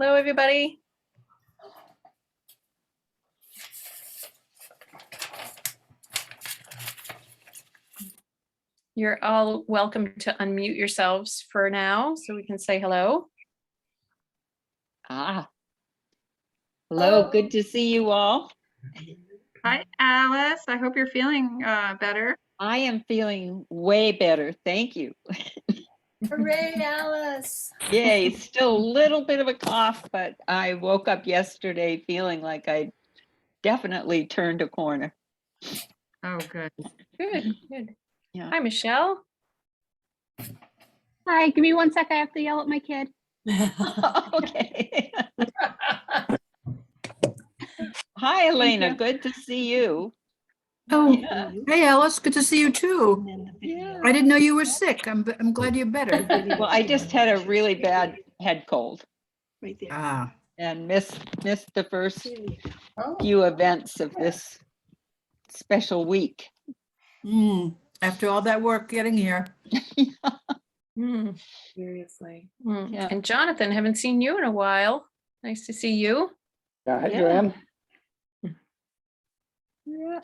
Hello, everybody. You're all welcome to unmute yourselves for now so we can say hello. Hello, good to see you all. Hi, Alice. I hope you're feeling better. I am feeling way better, thank you. Hooray, Alice. Yay, still a little bit of a cough, but I woke up yesterday feeling like I definitely turned a corner. Oh, good. Good, good. Yeah. Hi, Michelle. Hi, give me 1 sec. I have to yell at my kid. Okay. Hi, Elena, you. good to see you. Oh, Yeah. hey Alice, good to see you too. Yeah. I didn't know you were sick. I'm glad you're better. Well, I just had a really bad head cold Right there. Ah, and missed the first Oh, few events of this special week. after all that work getting here. Seriously. Yeah. And Jonathan, haven't seen you in a while. Nice to see you. Hi, Yeah. Joanne. Yeah.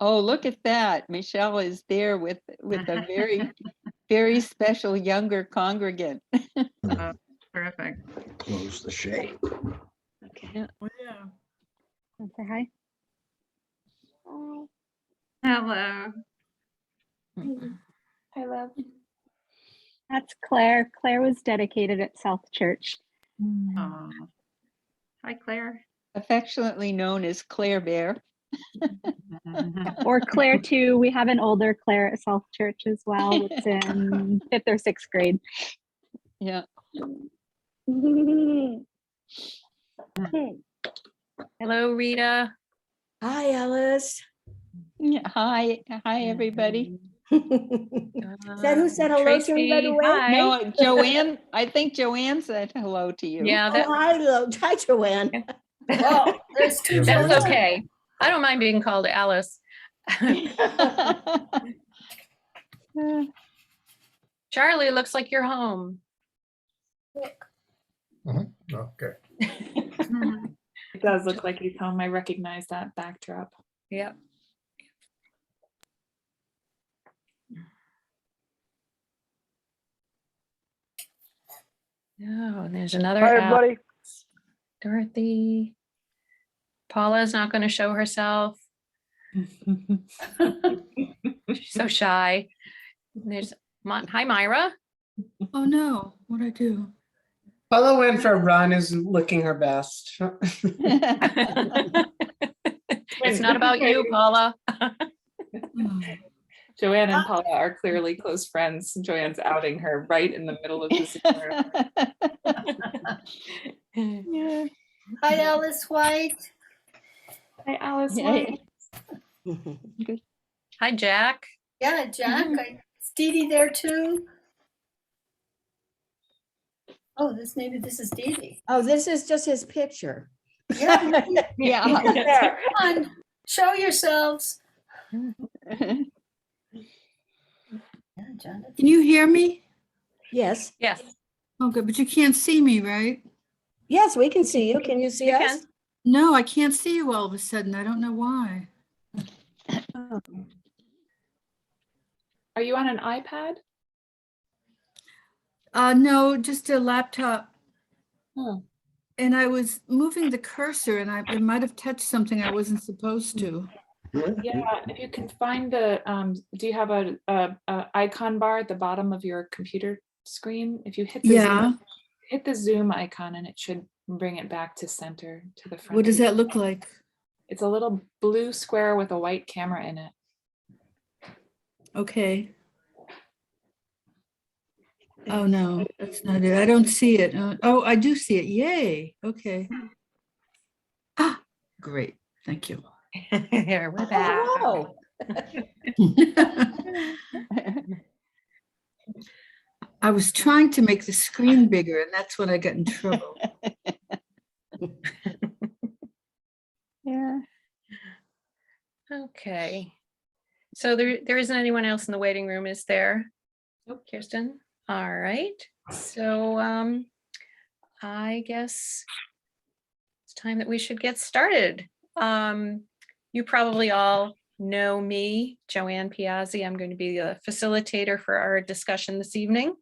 Oh, look at that. Michelle is there with a very, very special younger congregant. Oh, terrific. Close the shade. Okay. Oh, yeah. Want to say hi? Hello. I love. That's Claire. Claire was dedicated at South Church. Aw. Hi, Claire. Affectionately known as Claire Bear. Or Claire too. We have an older Claire at South Church as well. It's in 5th or 6th grade. Yeah. Hello, Rita. hi, Alice. Yeah. Hi, everybody. Is that who said hello to me, by the Tracy, way? hi. No, Joanne, I think Joanne said hello to you. Yeah, Oh, hi, Joanne. Oh, there's two that's Joannes. okay. I don't mind being called Alice. Charlie, looks like you're home. Okay. It does look like he's home. I recognize that backdrop. Yep. Oh, and there's another Hi, Al. everybody. Dorothy. Paula's not going to show herself. She's so shy. And there's hi, Myra. Oh no, what'd I do? Paula went for a run, is looking her best. It's not about you, Paula. Oh, Joanne and Paula are clearly close friends. Joanne's outing her right in the middle of the Zoom. Yeah. Hi, Alice White. Hi, Alice. Yeah. White. Hi, Jack. Yeah, Jack. Is Dee Dee there too? Oh, maybe this is Dee Dee. Oh, this is just his picture. Yeah. Yeah. There. Come on, show yourselves. Yeah, Jonathan. can you hear me? Yes. Yes. Oh, good, but you can't see me, right? Yes, we can see you. Can you see You us? can. No, I can't see you all of a sudden. I don't know why. Are you on an iPad? No, just a laptop. Oh. And I was moving the cursor and it might have touched something I wasn't supposed to. Yeah, if you can find the, do you have a icon bar at the bottom of your computer screen? If you hit the Yeah. hit the zoom icon and it should bring it back to center, to the front. What does that look like? It's a little blue square with a white camera in it. Okay. Oh, no, that's not it. I don't see it. Oh, I do see it. Yay. Okay. Ah, great. Thank you. Here, we're back. Oh, I was trying to make the screen bigger and that's when I got in trouble. Yeah. Okay. So there isn't anyone else in the waiting room, is there? Nope. Kirsten. All right. So I guess it's time that we should get started. You probably all know me, Joanne Piazzi. I'm going to be the facilitator for our discussion this evening.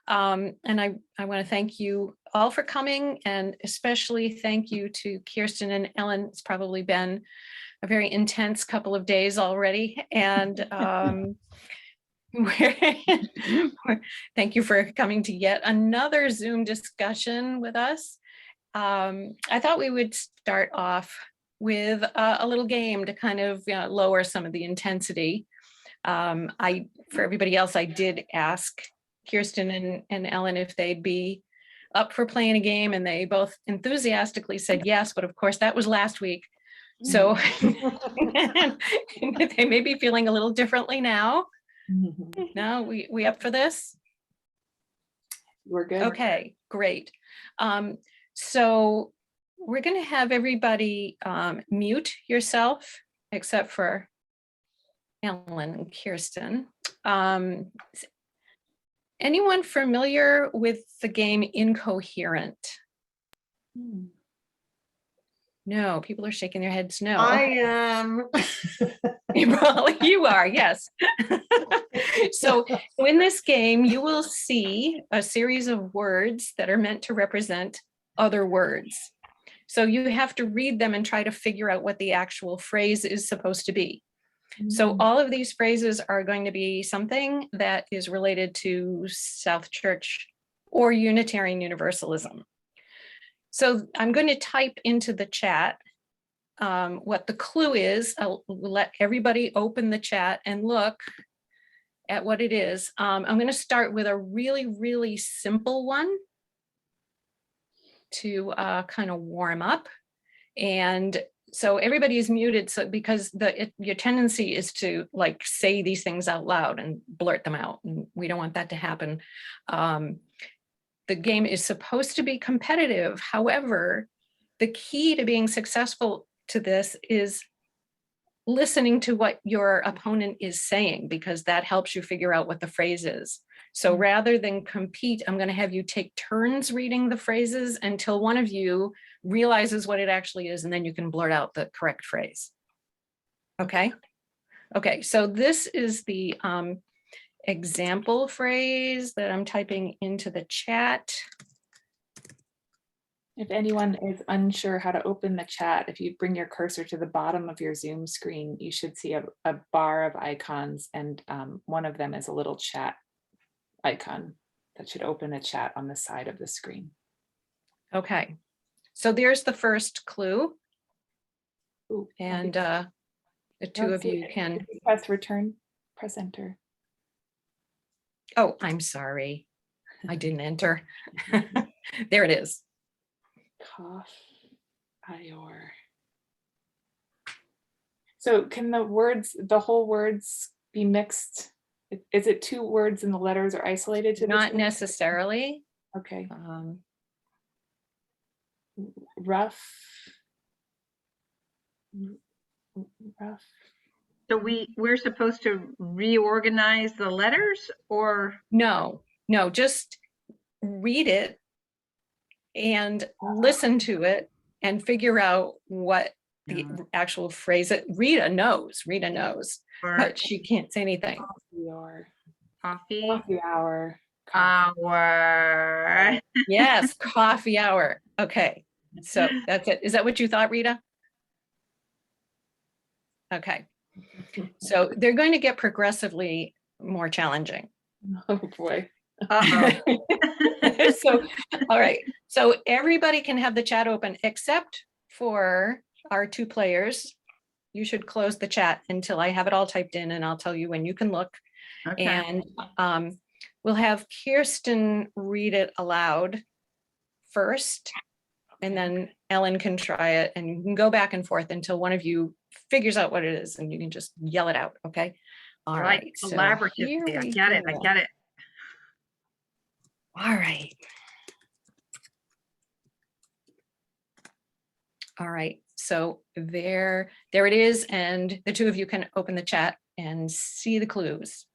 And I want to thank you all for coming, and especially thank you to Kirsten and Ellen. It's probably been a very intense couple of days already. And thank you for coming to yet another Zoom discussion with us. I thought we would start off with a little game to kind of lower some of the intensity. For everybody else, I did ask Kirsten and Ellen if they'd be up for playing a game, and they both enthusiastically said yes, but of course that was last week. So they may be feeling a little differently now. No, we up for this? We're good. Okay, great. So we're going to have everybody mute yourself except for Ellen and Kirsten. Anyone familiar with the game Incoherent? No, people are shaking their heads no. I am. April, you are, yes. So in this game, you will see a series of words that are meant to represent other words. So you have to read them and try to figure out what the actual phrase is supposed to be. So all of these phrases are going to be something that is related to South Church or Unitarian Universalism. So I'm going to type into the chat what the clue is. I'll let everybody open the chat and look at what it is. I'm going to start with a really, really simple one to kind of warm up. And so everybody is muted, so because your tendency is to like say these things out loud and blurt them out, and we don't want that to happen. The game is supposed to be competitive. However, the key to being successful to this is listening to what your opponent is saying, because that helps you figure out what the phrase is. So rather than compete, I'm going to have you take turns reading the phrases until one of you realizes what it actually is, and then you can blurt out the correct phrase. Okay? Okay, so this is the example phrase that I'm typing into the chat. If anyone is unsure how to open the chat, if you bring your cursor to the bottom of your Zoom screen, you should see a bar of icons, and one of them is a little chat icon that should open a chat on the side of the screen. Okay, so there's the first clue. Ooh, And the two of you can. If you press return, press enter. Oh, I'm sorry. I didn't enter. There it is. Cough, ior. So can the whole words be mixed? Is it two words and the letters are isolated to Not this? necessarily. Okay. Rough. Rough. So we're supposed to reorganize the letters, or? No, just read it and listen to it and figure out what the actual phrase is. Rita knows, but she can't say anything. Coffee hour. hour. Yes, coffee hour. Okay, so that's it. Is that what you thought, Rita? Okay, so they're going to get progressively more challenging. Oh boy. So, all right. So everybody can have the chat open except for our two players. You should close the chat until I have it all typed in, and I'll tell you when you can look. Okay. And we'll have Kirsten read it aloud first, and then Ellen can try it, and you can go back and forth until one of you figures out what it is, and you can just yell it out. Okay. All right. So Collaboratively. I get it. All right. All right. So there it is. And the two of you can open the chat and see the clues.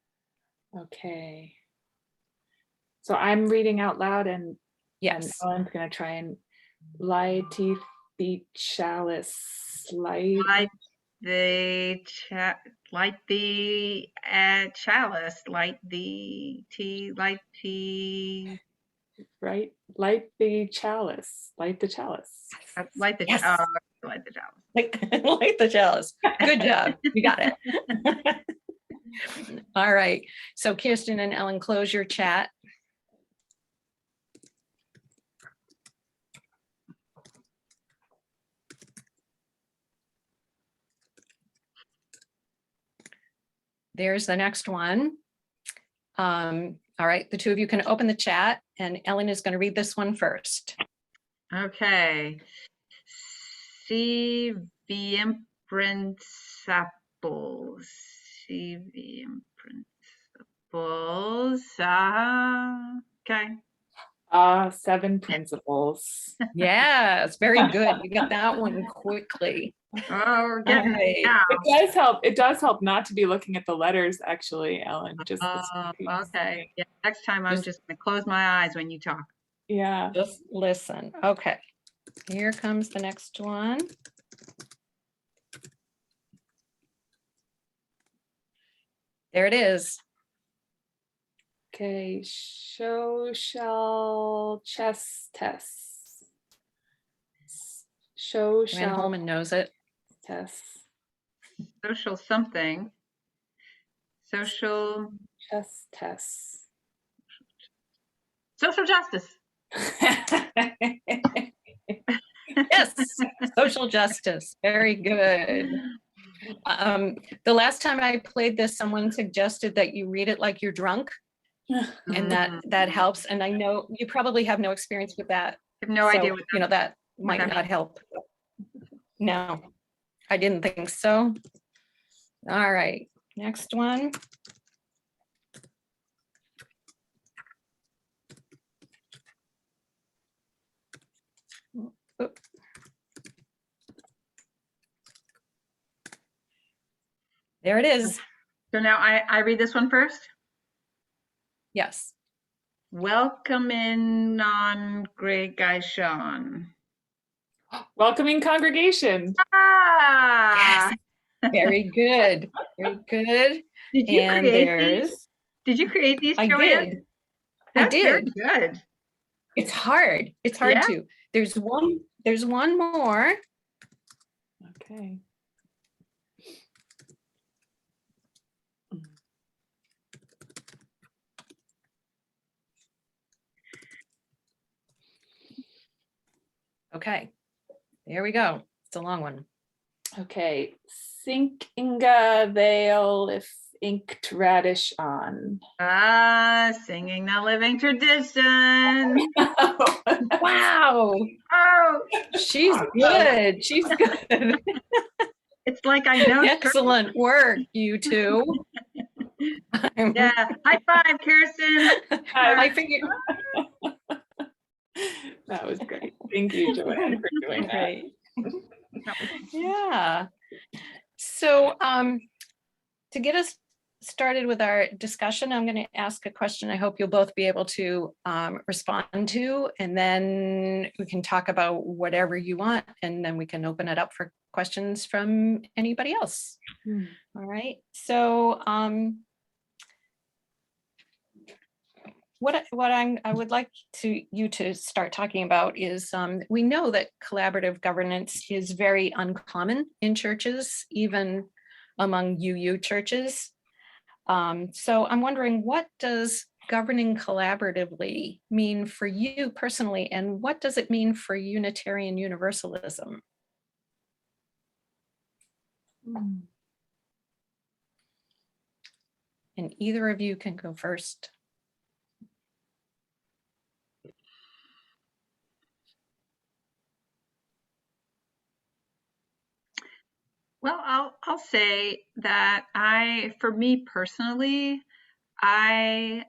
Okay. So I'm reading out loud, and Yes. Ellen's gonna try and light the chalice. Light the chalice, light the tea, light tea, Right? Light the chalice. Light the chalice. light the Yes. light the chalice. Like the chalice. Good job. You got it. All right. So Kirsten and Ellen, close your chat. There's the next one. All right, the two of you can open the chat and Ellen is going to read this one first. Okay. Si bien principles. Si bien principles. Okay. 7 principles. Yes, very good. You got that one quickly. Oh, we're getting Alright. it now. It does help not to be looking at the letters, actually, Ellen. Just Okay. Yeah, next time I'm just gonna close my eyes when you talk. Yeah. Just listen. Okay, here comes the next one. There it is. Okay. Social chess test. Joanne Social Holman knows it. test. Social something. Social Chess test. social justice. Yes, social justice. Very good. The last time I played this, someone suggested that you read it like you're drunk, and that helps. And I know you probably have no experience with that. I have no idea what you know that might that not help. No, I didn't think so. All right, next one. Oop. There it is. So now I read this one first. Yes. Welcome in non-congregation. Welcoming congregation. Ah! Very good. Very good. Did you And create there's. these? Did you create these, I Joanne? did. That's very did. good. It's hard. It's hard Yeah. to. There's one more. Okay. Okay. There we go. It's a long one. Okay. Sink Inga Vale if inked radish on. Singing the living tradition. Wow. Oh, She's good. She's good. it's like I know. Excellent work, you two. Yeah. High five, Kirsten. I figured. That was great. Thank you, Joanne, for doing that. Great. Yeah. So to get us started with our discussion, I'm going to ask a question I hope you'll both be able to respond to, and then we can talk about whatever you want, and then we can open it up for questions from anybody else. All right. So what I would like you to start talking about is we know that collaborative governance is very uncommon in churches, even among UU churches. So I'm wondering, what does governing collaboratively mean for you personally, and what does it mean for Unitarian Universalism? And either of you can go first. Well, I'll say that for me personally, so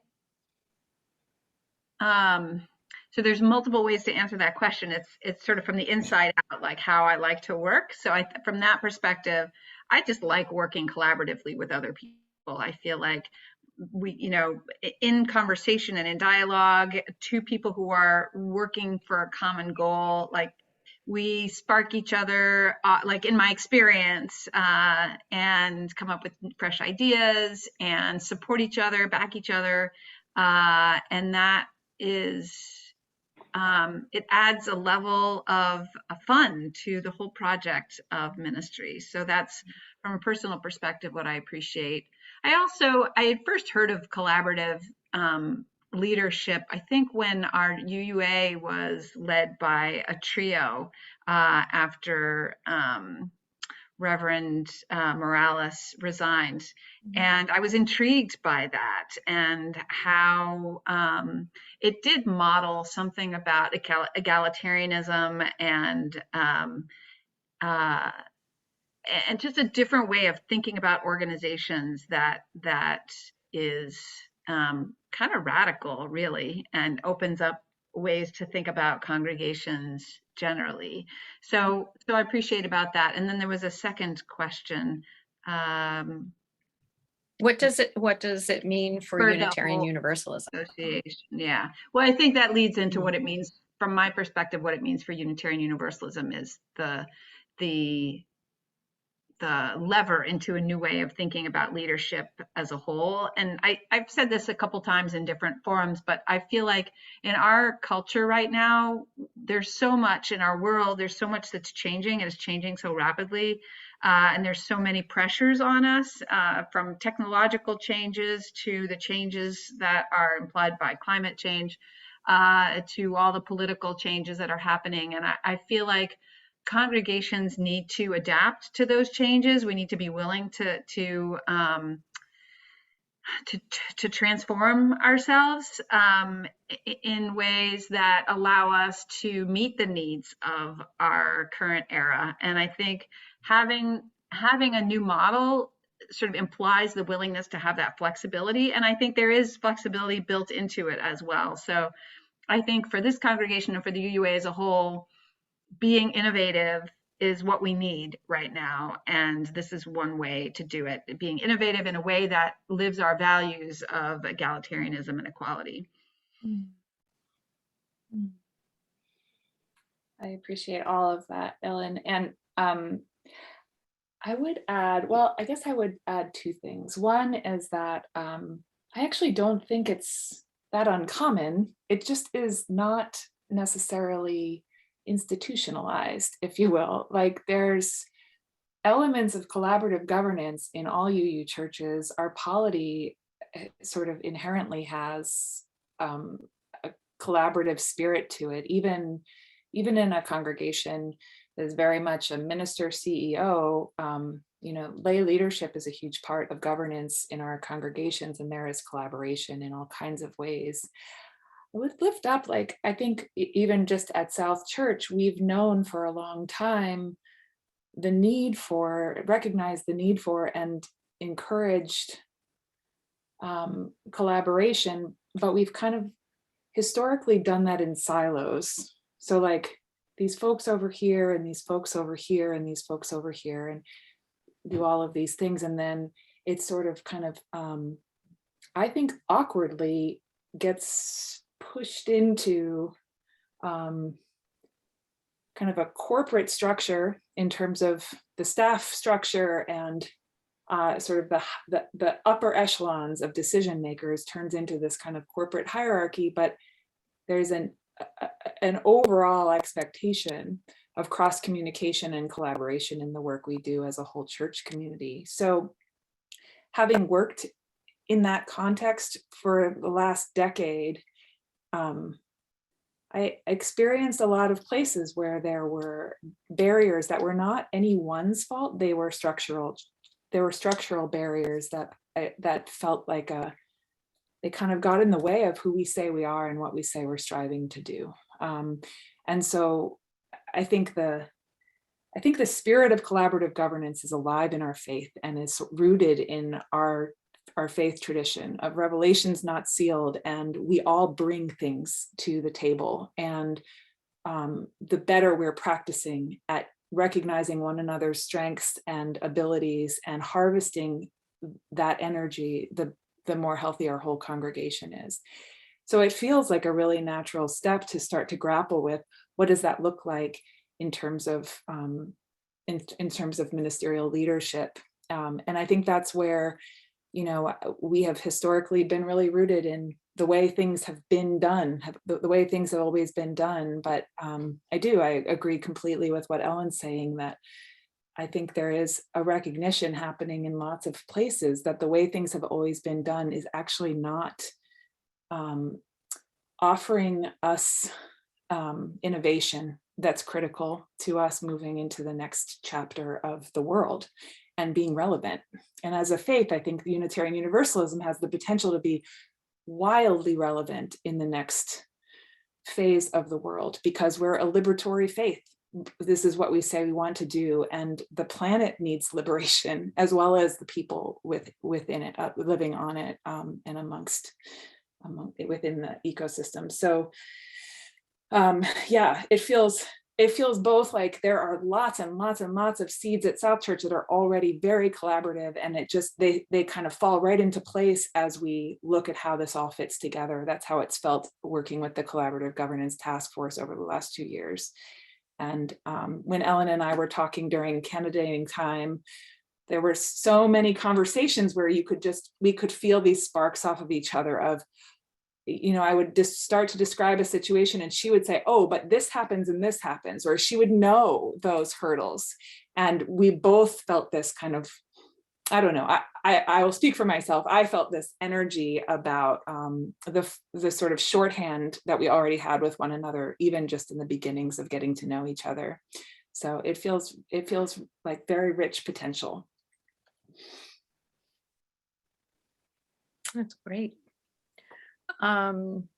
there's multiple ways to answer that question. It's sort of from the inside out, like how I like to work. So from that perspective, I just like working collaboratively with other people. I feel like we, in conversation and in dialogue, two people who are working for a common goal, like we spark each other, like in my experience, and come up with fresh ideas and support each other, back each other. And that is, it adds a level of fun to the whole project of ministry. So that's, from a personal perspective, what I appreciate. I had first heard of collaborative leadership, I think when our UUA was led by a trio after Reverend Morales resigned. And I was intrigued by that and how it did model something about egalitarianism and just a different way of thinking about organizations that is kind of radical, really, and opens up ways to think about congregations generally. So I appreciate about that. And then there was a second question. What does it mean for For the Unitarian whole Universalism? Association, yeah. Well, I think that leads into what it means, from my perspective, what it means for Unitarian Universalism is the lever into a new way of thinking about leadership as a whole. And I've said this a couple times in different forums, but I feel like in our culture right now, there's so much in our world, there's so much that's changing, and it's changing so rapidly. And there's so many pressures on us, from technological changes to the changes that are implied by climate change, to all the political changes that are happening. And I feel like congregations need to adapt to those changes. We need to be willing to transform ourselves in ways that allow us to meet the needs of our current era. And I think having a new model sort of implies the willingness to have that flexibility. And I think there is flexibility built into it as well. So I think for this congregation and for the UUA as a whole, being innovative is what we need right now. And this is one way to do it, being innovative in a way that lives our values of egalitarianism and equality. I appreciate all of that, Ellen. And I would add, well, I guess I would add two things. One is that I actually don't think it's that uncommon. It just is not necessarily institutionalized, if you will. Like, there's elements of collaborative governance in all UU churches. Our polity sort of inherently has a collaborative spirit to it, even in a congregation that is very much a minister CEO. Lay leadership is a huge part of governance in our congregations, and there is collaboration in all kinds of ways. I would lift up, like, I think even just at South Church, we've known for a long time recognized the need for and encouraged collaboration, but we've kind of historically done that in silos. So like, these folks over here and these folks over here and these folks over here, and do all of these things. And then it's sort of kind of, I think awkwardly gets pushed into kind of a corporate structure in terms of the staff structure, and sort of the upper echelons of decision makers turns into this kind of corporate hierarchy. But there's an overall expectation of cross communication and collaboration in the work we do as a whole church community. So having worked in that context for the last decade, I experienced a lot of places where there were barriers that were not anyone's fault. They were structural. There were structural barriers that felt like they kind of got in the way of who we say we are and what we say we're striving to do. And so I think the spirit of collaborative governance is alive in our faith and is rooted in our faith tradition of revelations not sealed, and we all bring things to the table. And the better we're practicing at recognizing one another's strengths and abilities and harvesting that energy, the more healthy our whole congregation is. So it feels like a really natural step to start to grapple with what does that look like in terms of in terms of ministerial leadership. And I think that's where, you know, we have historically been really rooted in the way things have been done, the way things have always been done. But I agree completely with what Ellen's saying, that I think there is a recognition happening in lots of places that the way things have always been done is actually not offering us innovation that's critical to us moving into the next chapter of the world and being relevant. And as a faith, I think Unitarian Universalism has the potential to be wildly relevant in the next phase of the world, because we're a liberatory faith. This is what we say we want to do, and the planet needs liberation, as well as the people within it, living on it, and within the ecosystem. So yeah, it feels both like there are lots and lots and lots of seeds at South Church that are already very collaborative, and it just they kind of fall right into place as we look at how this all fits together. That's how it's felt working with the Collaborative Governance Task Force over the last 2 years. And when Ellen and I were talking during candidating time, there were so many conversations where we could feel these sparks off of each other of, you know, I would just start to describe a situation and she would say, oh, but this happens and this happens, or she would know those hurdles. And we both felt this kind of, I don't know, I will speak for myself. I felt this energy about the sort of shorthand that we already had with one another, even just in the beginnings of getting to know each other. So it feels like very rich potential. That's great. Ellen,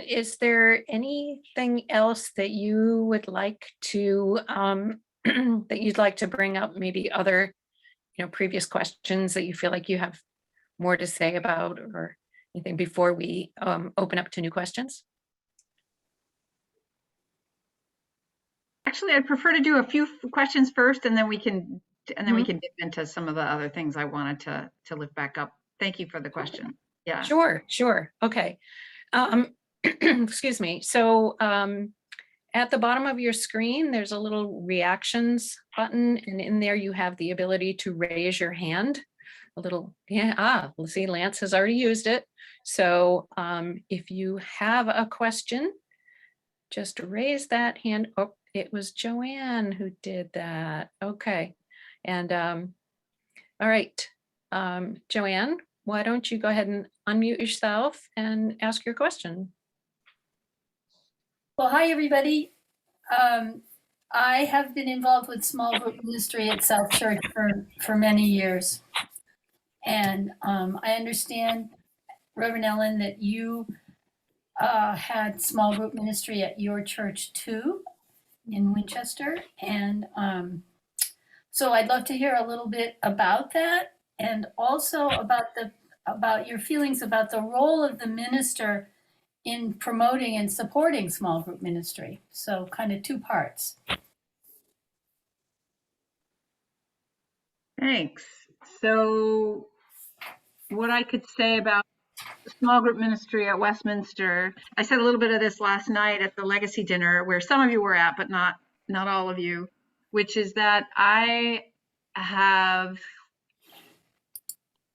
is there anything else that you would like to that you'd like to bring up? Maybe other, you know, previous questions that you feel like you have more to say about, or anything before we open up to new questions? Actually, I'd prefer to do a few questions first, and then we can dip into some of the other things I wanted to lift back up. Thank you for the question. Yeah. Sure. Okay. Excuse me. So at the bottom of your screen, there's a little reactions button, and in there you have the ability to raise your hand. A little, let's see, Lance has already used it. So if you have a question, just raise that hand. Oh, it was Joanne who did that. Okay. And all right, Joanne, why don't you go ahead and unmute yourself and ask your question? Well, hi, everybody. I have been involved with small group ministry at South Church for many years. And I understand, Reverend Ellen, that you had small group ministry at your church too, in Winchester. And so I'd love to hear a little bit about that, and also about your feelings about the role of the minister in promoting and supporting small group ministry. So kind of two parts. Thanks. So what I could say about small group ministry at Westminster, I said a little bit of this last night at the legacy dinner, where some of you were at, but not all of you, which is that I have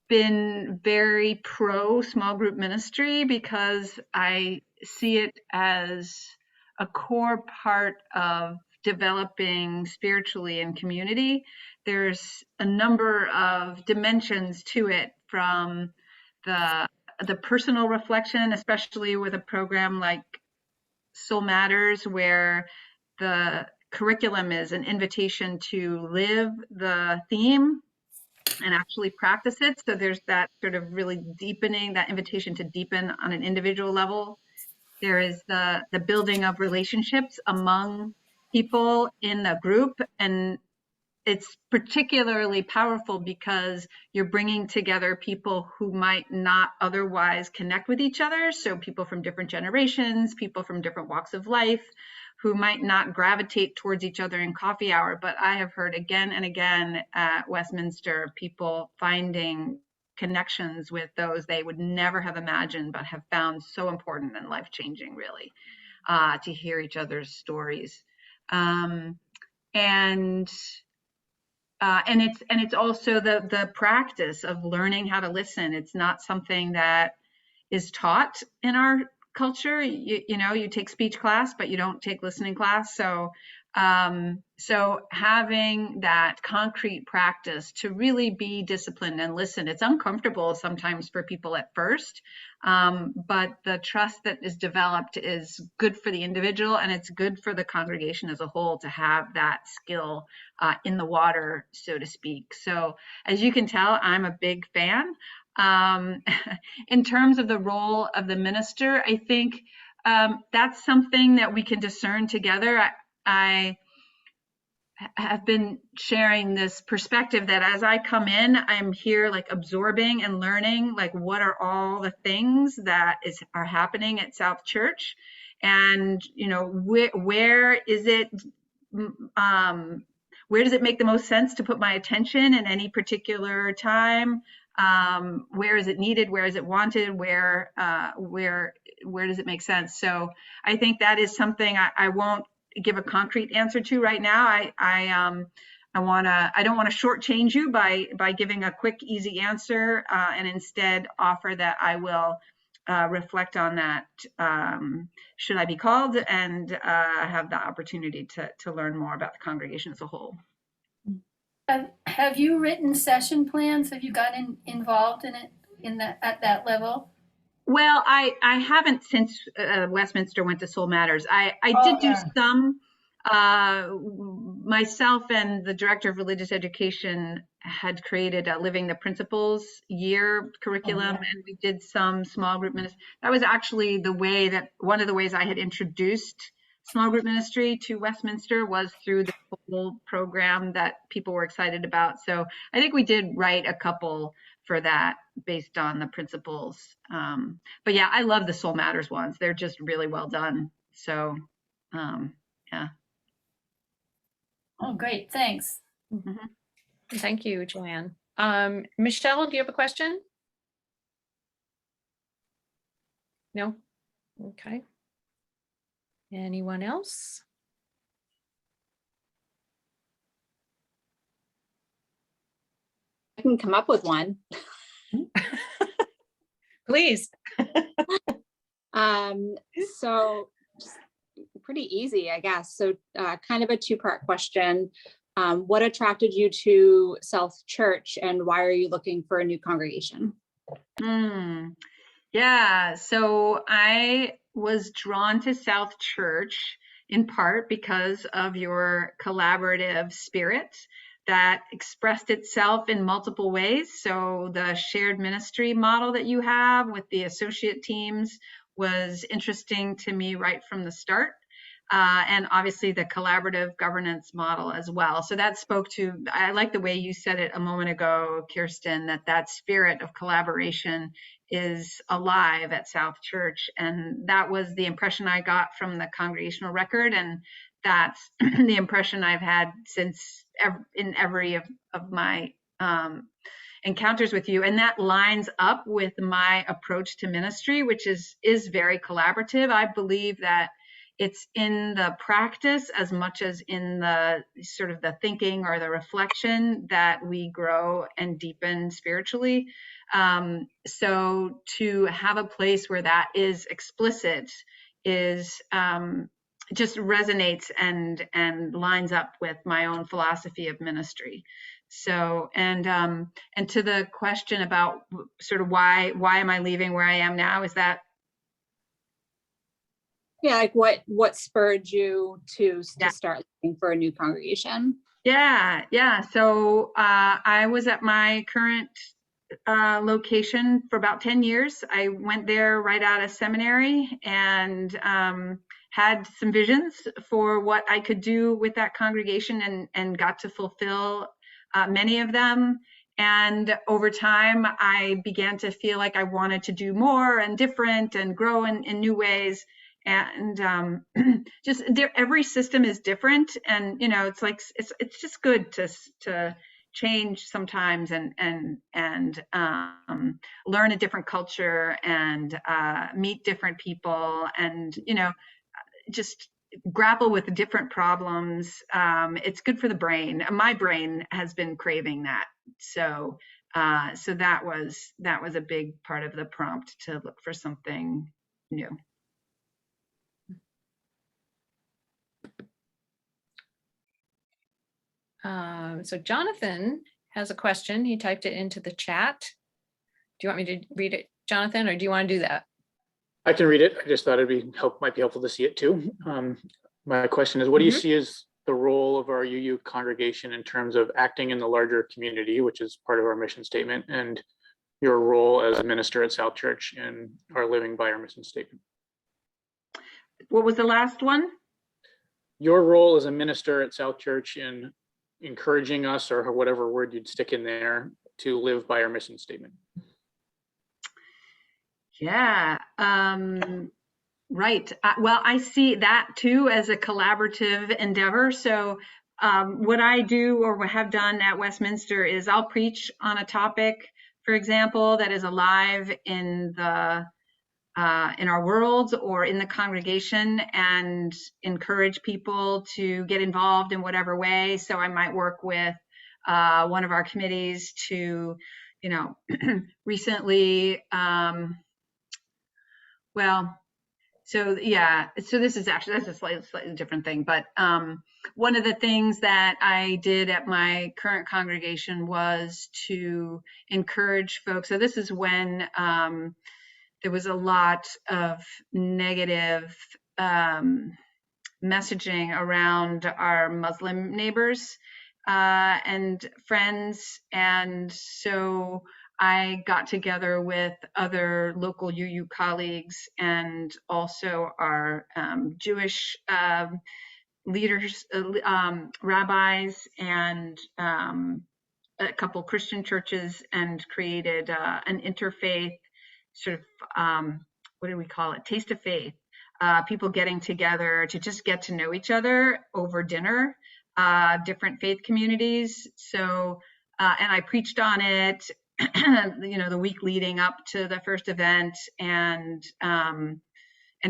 been very pro small group ministry because I see it as a core part of developing spiritually in community. There's a number of dimensions to it, from the personal reflection, especially with a program like Soul Matters, where the curriculum is an invitation to live the theme and actually practice it. So there's that sort of really deepening, that invitation to deepen on an individual level. There is the building of relationships among people in the group, and it's particularly powerful because you're bringing together people who might not otherwise connect with each other. So people from different generations, people from different walks of life, who might not gravitate towards each other in coffee hour. But I have heard again and again at Westminster, people finding connections with those they would never have imagined, but have found so important and life-changing, really, to hear each other's stories. And it's also the practice of learning how to listen. It's not something that is taught in our culture. You know, you take speech class, but you don't take listening class. So having that concrete practice to really be disciplined and listen, it's uncomfortable sometimes for people at first, but the trust that is developed is good for the individual, and it's good for the congregation as a whole to have that skill in the water, so to speak. So as you can tell, I'm a big fan. In terms of the role of the minister, I think that's something that we can discern together. I have been sharing this perspective that as I come in, I'm here like absorbing and learning, like what are all the things that are happening at South Church, and you know, where is it, where does it make the most sense to put my attention in any particular time? Where is it needed? Where is it wanted? Where does it make sense? So I think that is something I won't give a concrete answer to right now. I don't want to shortchange you by giving a quick, easy answer, and instead offer that I will reflect on that should I be called, and have the opportunity to learn more about the congregation as a whole. Have you written session plans? Have you gotten involved in it at that level? Well, I haven't since Westminster went to Soul Matters. I did do some. Myself and the director of religious education had created a Living the Principles year curriculum, and we did some small group ministry. That was actually one of the ways I had introduced small group ministry to Westminster, was through the whole program that people were excited about. So I think we did write a couple for that based on the principles. But yeah, I love the Soul Matters ones. They're just really well done. So yeah. Oh, great. Thanks. Mm-hmm. Thank you, Joanne. Michelle, do you have a question? No? Okay. Anyone else? I can come up with one. Please. So pretty easy, I guess. So kind of a two-part question. What attracted you to South Church, and why are you looking for a new congregation? Yeah, so I was drawn to South Church in part because of your collaborative spirit that expressed itself in multiple ways. So the shared ministry model that you have with the associate teams was interesting to me right from the start. And obviously the collaborative governance model as well. So that spoke to, I like the way you said it a moment ago, Kirsten, that spirit of collaboration is alive at South Church. And that was the impression I got from the congregational record. And that's the impression I've had since in every of my encounters with you. And that lines up with my approach to ministry, which is very collaborative. I believe that it's in the practice as much as in the sort of the thinking or the reflection that we grow and deepen spiritually. So to have a place where that is explicit is just resonates and lines up with my own philosophy of ministry. So, and to the question about sort of why am I leaving where I am now, is that? Yeah, like what spurred you to start looking for a new congregation? Yeah. So I was at my current location for about 10 years. I went there right out of seminary and had some visions for what I could do with that congregation, and got to fulfill many of them. And over time, I began to feel like I wanted to do more and different and grow in new ways. And just every system is different, and it's like it's just good to change sometimes and learn a different culture and meet different people and, you know, just grapple with different problems. It's good for the brain. My brain has been craving that. So that was a big part of the prompt to look for something new. So Jonathan has a question. He typed it into the chat. Do you want me to read it, Jonathan, or do you want to do that? I can read it. I just thought might be helpful to see it too. My question is, what do you see as the role of our UU congregation in terms of acting in the larger community, which is part of our mission statement, and your role as a minister at South Church in our living by our mission statement? What was the last one? Your role as a minister at South Church in encouraging us, or whatever word you'd stick in there, to live by our mission statement. Yeah, right. Well, I see that too as a collaborative endeavor. So what I do or have done at Westminster is I'll preach on a topic, for example, that is alive in our world or in the congregation, and encourage people to get involved in whatever way. So I might work with one of our committees to, you know, recently, so this is actually, that's a slightly different thing, but one of the things that I did at my current congregation was to encourage folks. So this is when there was a lot of negative messaging around our Muslim neighbors and friends. And so I got together with other local UU colleagues and also our Jewish leaders, rabbis, and a couple Christian churches, and created an interfaith sort of, what do we call it? Taste of faith. People getting together to just get to know each other over dinner, different faith communities. So, and I preached on it, you know, the week leading up to the first event, and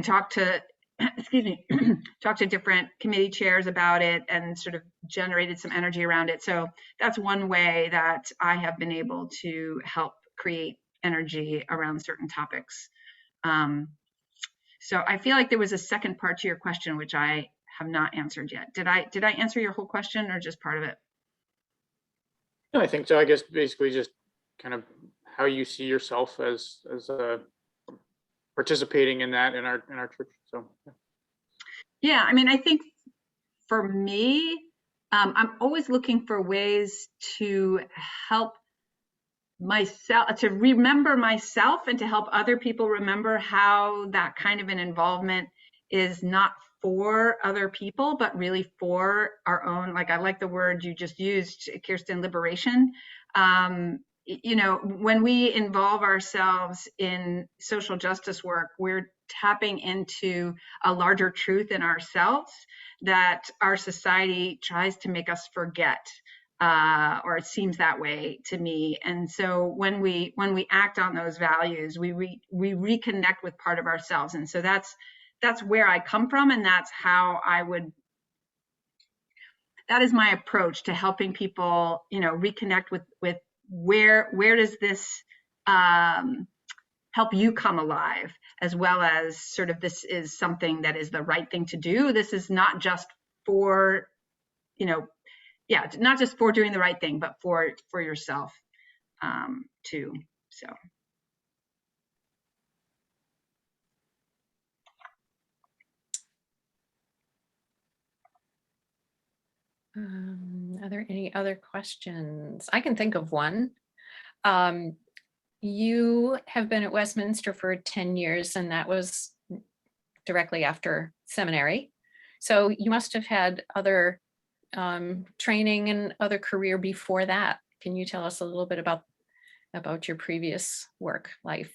talked to, talked to different committee chairs about it, and sort of generated some energy around it. So that's one way that I have been able to help create energy around certain topics. So I feel like there was a second part to your question, which I have not answered yet. Did I answer your whole question, or just part of it? No, I think so. I guess basically just kind of how you see yourself as participating in that in our church. So yeah, I mean, I think for me, I'm always looking for ways to help myself, to remember myself, and to help other people remember how that kind of an involvement is not for other people, but really for our own, like I like the word you just used, Kirsten, liberation. You know, when we involve ourselves in social justice work, we're tapping into a larger truth in ourselves that our society tries to make us forget. Or it seems that way to me. And so when we act on those values, we reconnect with part of ourselves. And so that's where I come from, and that's how that is my approach to helping people, you know, reconnect with where does this help you come alive, as well as sort of this is something that is the right thing to do. This is not just for, you know, yeah, not just for doing the right thing, but for yourself too. So. Are there any other questions? I can think of one. You have been at Westminster for 10 years, and that was directly after seminary. So you must have had other training and other career before that. Can you tell us a little bit about your previous work life?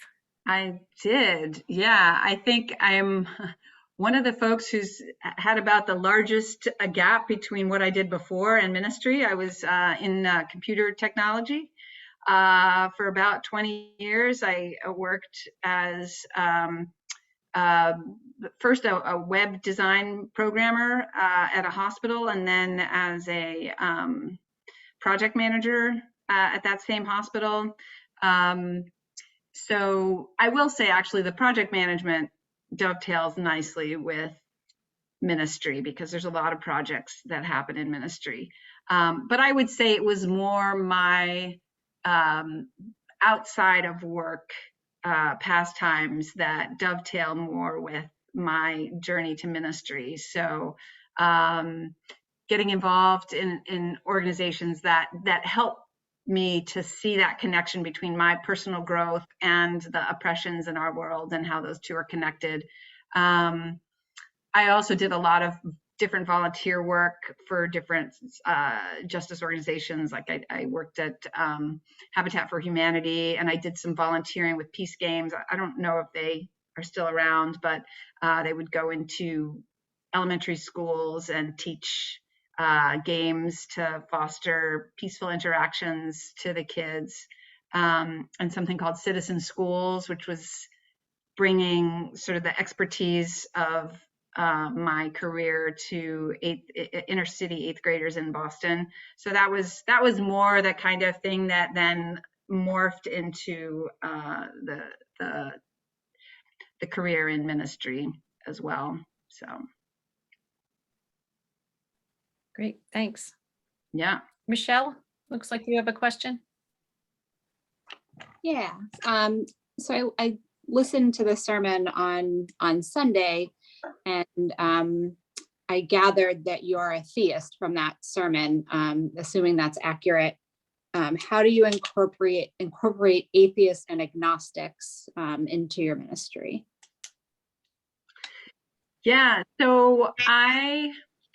I did. Yeah, I think I'm one of the folks who's had about the largest gap between what I did before and ministry. I was in computer technology for about 20 years. I worked as first a web design programmer at a hospital, and then as a project manager at that same hospital. So I will say, actually, the project management dovetails nicely with ministry because there's a lot of projects that happen in ministry. But I would say it was more my outside of work pastimes that dovetail more with my journey to ministry. So getting involved in organizations that help me to see that connection between my personal growth and the oppressions in our world and how those two are connected. I also did a lot of different volunteer work for different justice organizations. Like I worked at Habitat for Humanity, and I did some volunteering with Peace Games. I don't know if they are still around, but they would go into elementary schools and teach games to foster peaceful interactions to the kids, and something called Citizen Schools, which was bringing sort of the expertise of my career to inner city eighth graders in Boston. So that was more the kind of thing that then morphed into the career in ministry as well. So. Great, thanks. Yeah. Michelle, looks like you have a question. Yeah. So I listened to the sermon on Sunday, and I gathered that you're a theist from that sermon, assuming that's accurate. How do you incorporate atheists and agnostics into your ministry? Yeah, so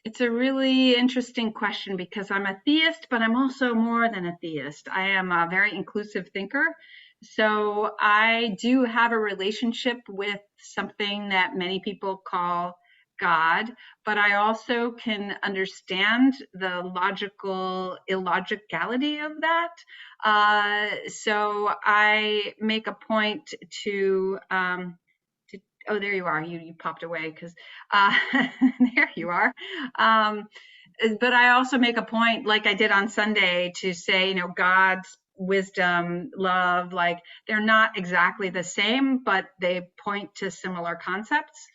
it's a really interesting question because I'm a theist, but I'm also more than a theist. I am a very inclusive thinker. So I do have a relationship with something that many people call God, but I also can understand the logical illogicality of that. So I make a point to oh, there you are. You popped away because there you are. But I also make a point, like I did on Sunday, to say, God's wisdom, love, like they're not exactly the same, but they point to similar concepts.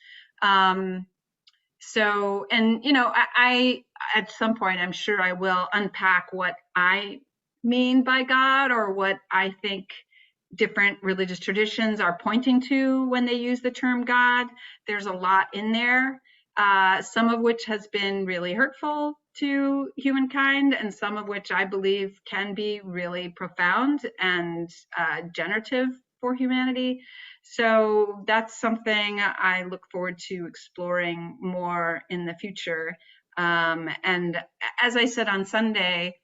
So, and, I at some point, I'm sure I will unpack what I mean by God or what I think different religious traditions are pointing to when they use the term God. There's a lot in there, some of which has been really hurtful to humankind, and some of which I believe can be really profound and generative for humanity. So that's something I look forward to exploring more in the future. And as I said on Sunday,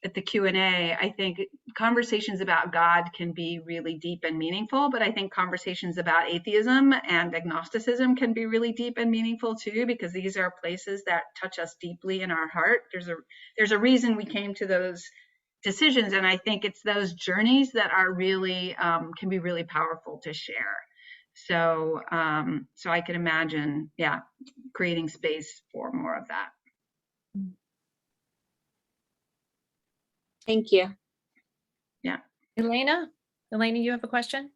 at the Q&A, I think conversations about God can be really deep and meaningful, but I think conversations about atheism and agnosticism can be really deep and meaningful too, because these are places that touch us deeply in our heart. There's a reason we came to those decisions, and I think it's those journeys that are really can be really powerful to share. So so I can imagine, creating space for more of that. Thank you. Yeah. Elena, you have a question?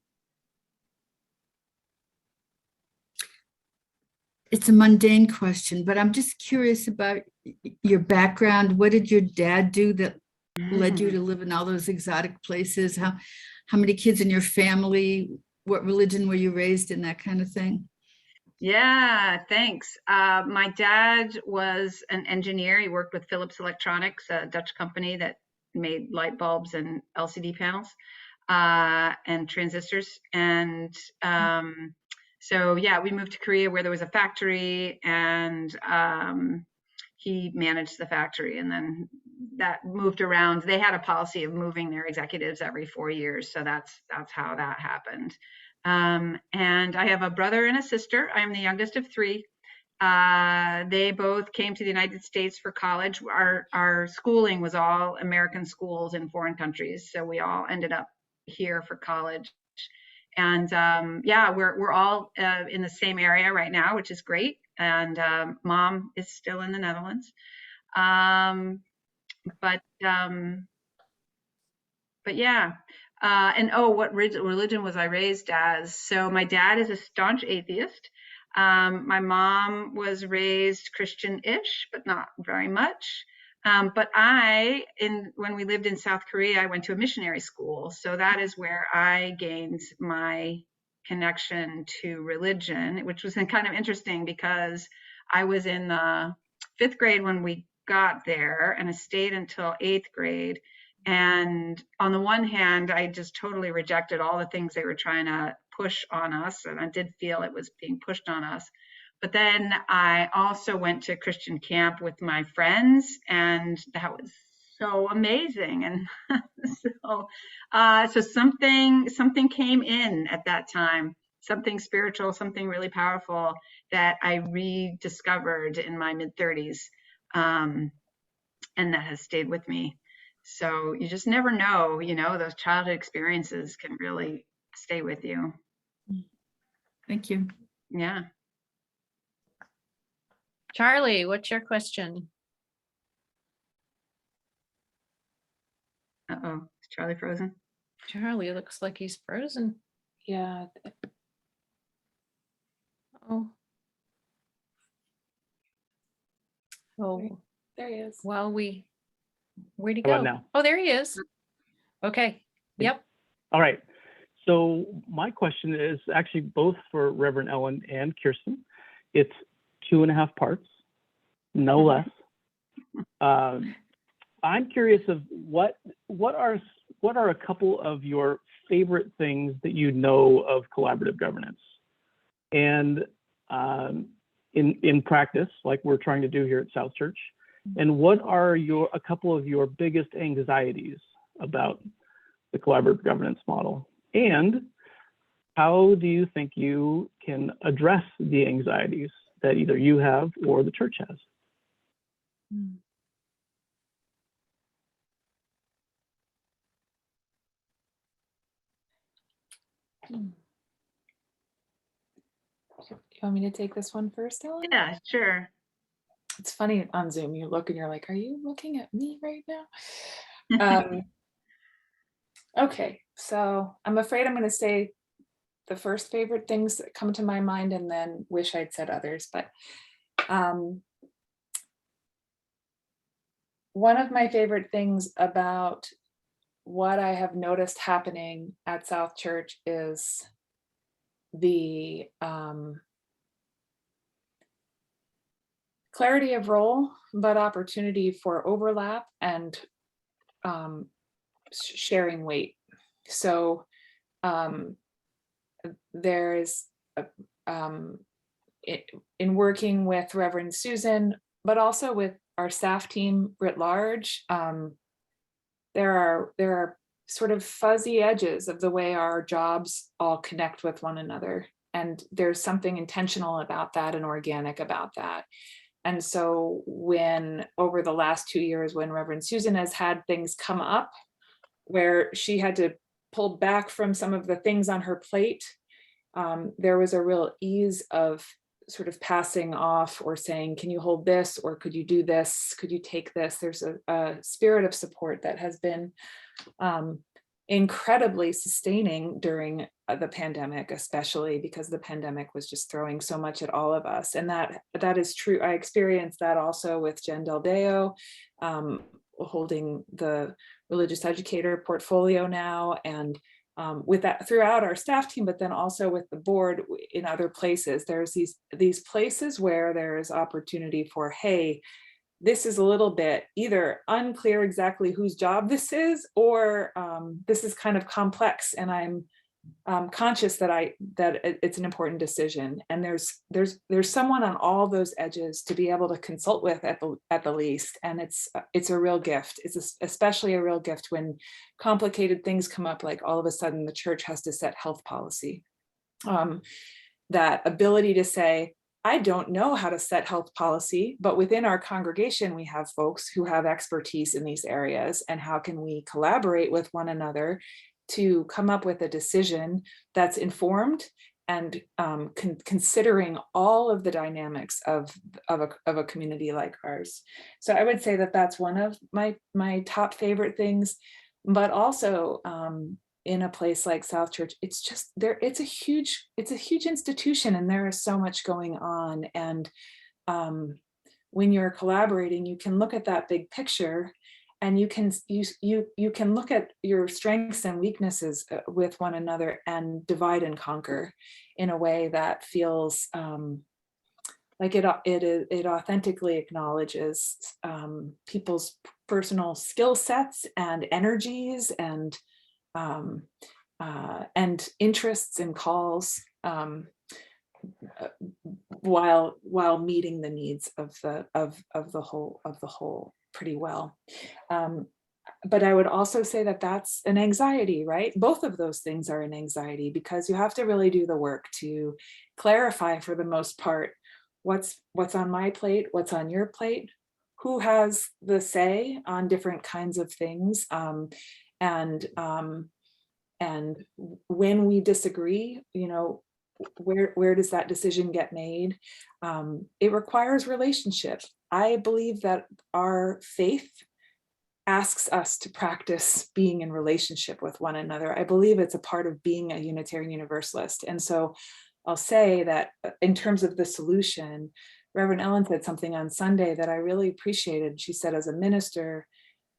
It's a mundane question, but I'm just curious about your background. What did your dad do that led you to live in all those exotic places? How many kids in your family? What religion were you raised in? That kind of thing. Yeah, thanks. My dad was an engineer. He worked with Philips Electronics, a Dutch company that made light bulbs and LCD panels and transistors. And so, we moved to Korea where there was a factory, and he managed the factory, and then that moved around. They had a policy of moving their executives every 4 years. So that's how that happened. And I have a brother and a sister. I'm the youngest of three. They both came to the United States for college. Our schooling was all American schools in foreign countries, so we all ended up here for college. And yeah, we're all in the same area right now, which is great. And mom is still in the Netherlands. But yeah. And oh, what religion was I raised as? So my dad is a staunch atheist. My mom was raised Christian-ish, but not very much. But when we lived in South Korea, I went to a missionary school. So that is where I gained my connection to religion, which was kind of interesting because I was in the 5th grade when we got there, and I stayed until 8th grade. And on the one hand, I just totally rejected all the things they were trying to push on us, and I did feel it was being pushed on us. But then I also went to Christian camp with my friends, and that was so amazing. And so something came in at that time, something spiritual, something really powerful that I rediscovered in my mid-30s, and that has stayed with me. So you just never know, those childhood experiences can really stay with you. Thank you. Yeah. Charlie, what's your question? Uh-oh, is Charlie frozen? Charlie looks like he's frozen. Yeah. Oh. Oh, There he is. well, where'd he How about go? now? Oh, there he is. Okay. Yep. All right. So my question is actually both for Reverend Ellen and Kirsten. It's 2.5 parts, no less. I'm curious of what are a couple of your favorite things that you know of collaborative governance, and in practice, like we're trying to do here at South Church, and what are a couple of your biggest anxieties about the collaborative governance model, and how do you think you can address the anxieties that either you have or the church has? You want me to take this one first, Ellen? Yeah, sure. It's funny on Zoom, you look and you're like, are you looking at me right now? Okay, so I'm afraid I'm going to say the first favorite things that come to my mind and then wish I'd said others. But one of my favorite things about what I have noticed happening at South Church is the clarity of role, but opportunity for overlap and sharing weight. So there's in working with Reverend Susan, but also with our staff team writ large, there are sort of fuzzy edges of the way our jobs all connect with one another. And there's something intentional about that and organic about that. And so when over the last 2 years, when Reverend Susan has had things come up where she had to pull back from some of the things on her plate, there was a real ease of sort of passing off or saying, can you hold this? Or could you do this? Could you take this? There's a spirit of support that has been incredibly sustaining during the pandemic, especially because the pandemic was just throwing so much at all of us. And that is true. I experienced that also with Jen Del Deo, holding the religious educator portfolio now, and with that throughout our staff team, but then also with the board in other places. There's these places where there is opportunity for, hey, this is a little bit either unclear exactly whose job this is, or this is kind of complex, and I'm conscious that it's an important decision. And there's someone on all those edges to be able to consult with at the least, and it's a real gift. It's especially a real gift when complicated things come up, like all of a sudden the church has to set health policy. That ability to say, I don't know how to set health policy, but within our congregation, we have folks who have expertise in these areas, and how can we collaborate with one another to come up with a decision that's informed and considering all of the dynamics of a community like ours. So I would say that that's one of my top favorite things, but also in a place like South Church, it's just there, it's a huge institution, and there is so much going on. And when you're collaborating, you can look at that big picture, and you can look at your strengths and weaknesses with one another and divide and conquer in a way that feels like it authentically acknowledges people's personal skill sets and energies and interests and calls, while meeting the needs of the whole pretty well. But I would also say that that's an anxiety, right? Both of those things are an anxiety, because you have to really do the work to clarify, for the most part, what's on my plate, what's on your plate, who has the say on different kinds of things, and when we disagree, where does that decision get made? It requires relationship. I believe that our faith asks us to practice being in relationship with one another. I believe it's a part of being a Unitarian Universalist. And so I'll say that in terms of the solution, Reverend Ellen said something on Sunday that I really appreciated. She said, as a minister,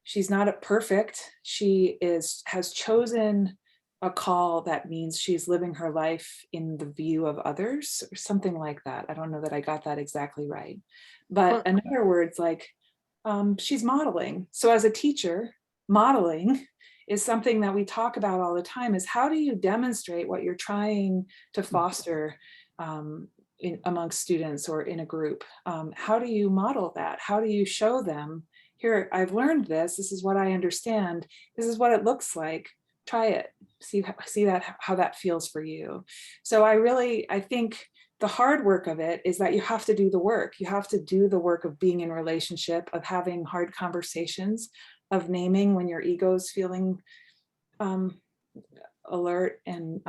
she's not perfect. She has chosen a call that means she's living her life in the view of others, or something like that. I don't know that I got that exactly right. But in other words, like, she's modeling. So as a teacher, modeling is something that we talk about all the time, is how do you demonstrate what you're trying to foster amongst students or in a group? How do you model that? How do you show them, here, I've learned this is what I understand, this is what it looks like, try it, see that, how that feels for you. So I think the hard work of it is that you have to do the work. You have to do the work of being in relationship, of having hard conversations, of naming when your ego's feeling alert, and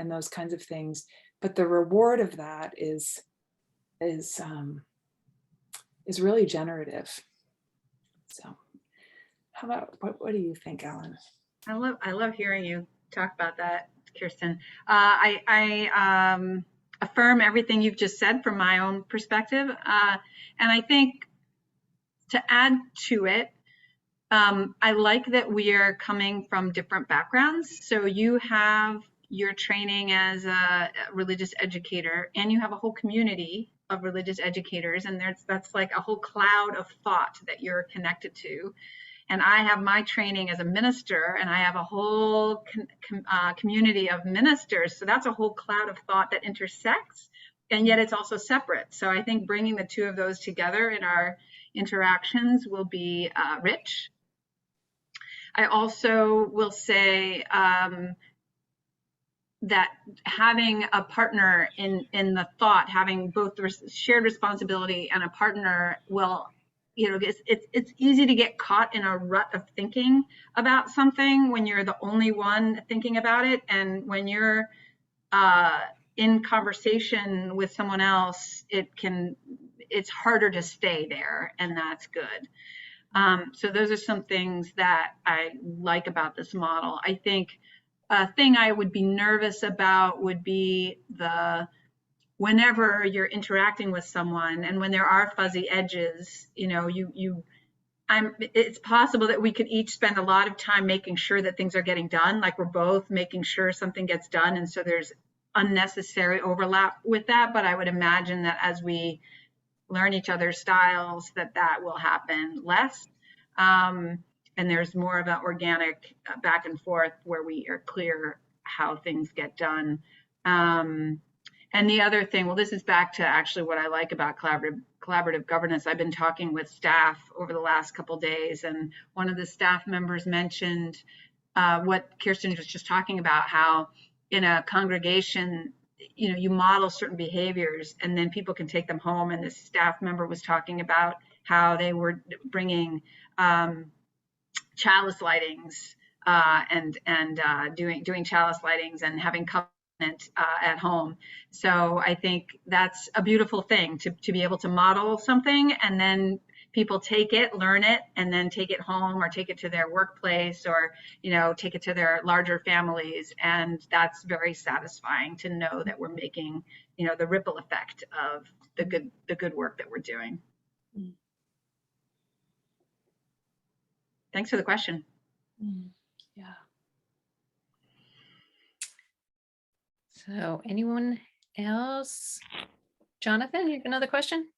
those kinds of things. But the reward of that is really generative. So how about, what do you think, Ellen? I love hearing you talk about that, Kirsten. I affirm everything you've just said from my own perspective. And I think to add to it, I like that we are coming from different backgrounds. So you have your training as a religious educator, and you have a whole community of religious educators, and that's like a whole cloud of thought that you're connected to. And I have my training as a minister, and I have a whole community of ministers. So that's a whole cloud of thought that intersects, and yet it's also separate. So I think bringing the two of those together in our interactions will be rich. I also will say that having a partner in the thought, having both the shared responsibility and a partner will, it's easy to get caught in a rut of thinking about something when you're the only one thinking about it. And when you're in conversation with someone else, it's harder to stay there, and that's good. So those are some things that I like about this model. I think a thing I would be nervous about would be whenever you're interacting with someone, and when there are fuzzy edges, it's possible that we could each spend a lot of time making sure that things are getting done, like we're both making sure something gets done, and so there's unnecessary overlap with that. But I would imagine that as we learn each other's styles, that will happen less, and there's more of an organic back and forth where we are clear how things get done. And the other thing, well, this is back to actually what I like about collaborative governance. I've been talking with staff over the last couple of days, and one of the staff members mentioned what Kirsten was just talking about, how in a congregation, you model certain behaviors and then people can take them home. And this staff member was talking about how they were bringing chalice lightings and doing chalice lightings and having covenant at home. So I think that's a beautiful thing to be able to model something and then people take it, learn it, and then take it home or take it to their workplace or, take it to their larger families. And that's very satisfying to know that we're making, the ripple effect of the good work that we're doing. Thanks for the question. Yeah. So anyone else? Jonathan, you have another question?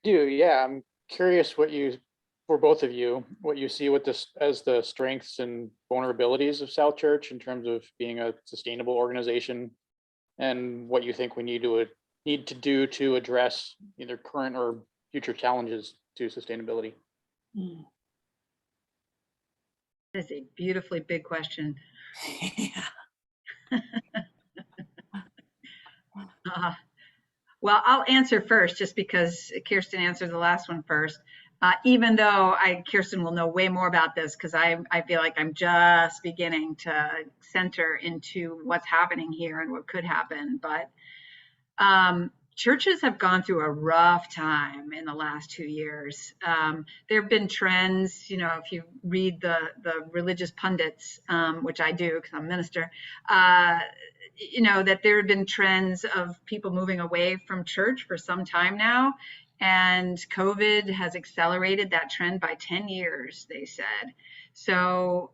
Yeah, I'm curious for both of you, what you see with this as the strengths and vulnerabilities of South Church in terms of being a sustainable organization, and what you think we need to do to address either current or future challenges to sustainability. That's a beautifully big question. Well, I'll answer first just because Kirsten answered the last one first. Even though Kirsten will know way more about this because I feel like I'm just beginning to center into what's happening here and what could happen. But churches have gone through a rough time in the last 2 years. There have been trends, if you read the religious pundits, which I do because I'm a minister, that there have been trends of people moving away from church for some time now. And COVID has accelerated that trend by 10 years, they said. So,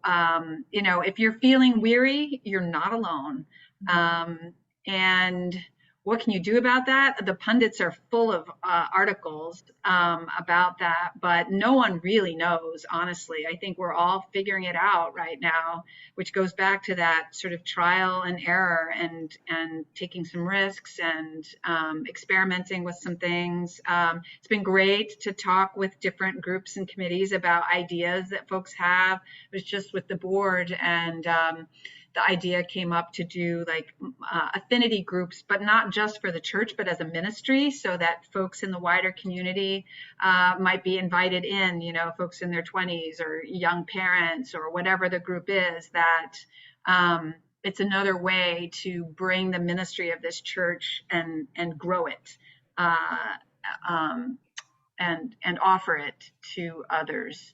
if you're feeling weary, you're not alone. And what can you do about that? The pundits are full of articles about that, but no one really knows, honestly. I think we're all figuring it out right now, which goes back to that sort of trial and error and taking some risks and experimenting with some things. It's been great to talk with different groups and committees about ideas that folks have. It was just with the board and the idea came up to do like affinity groups, but not just for the church, but as a ministry so that folks in the wider community might be invited in, folks in their 20s or young parents or whatever the group is, that it's another way to bring the ministry of this church and grow it and offer it to others.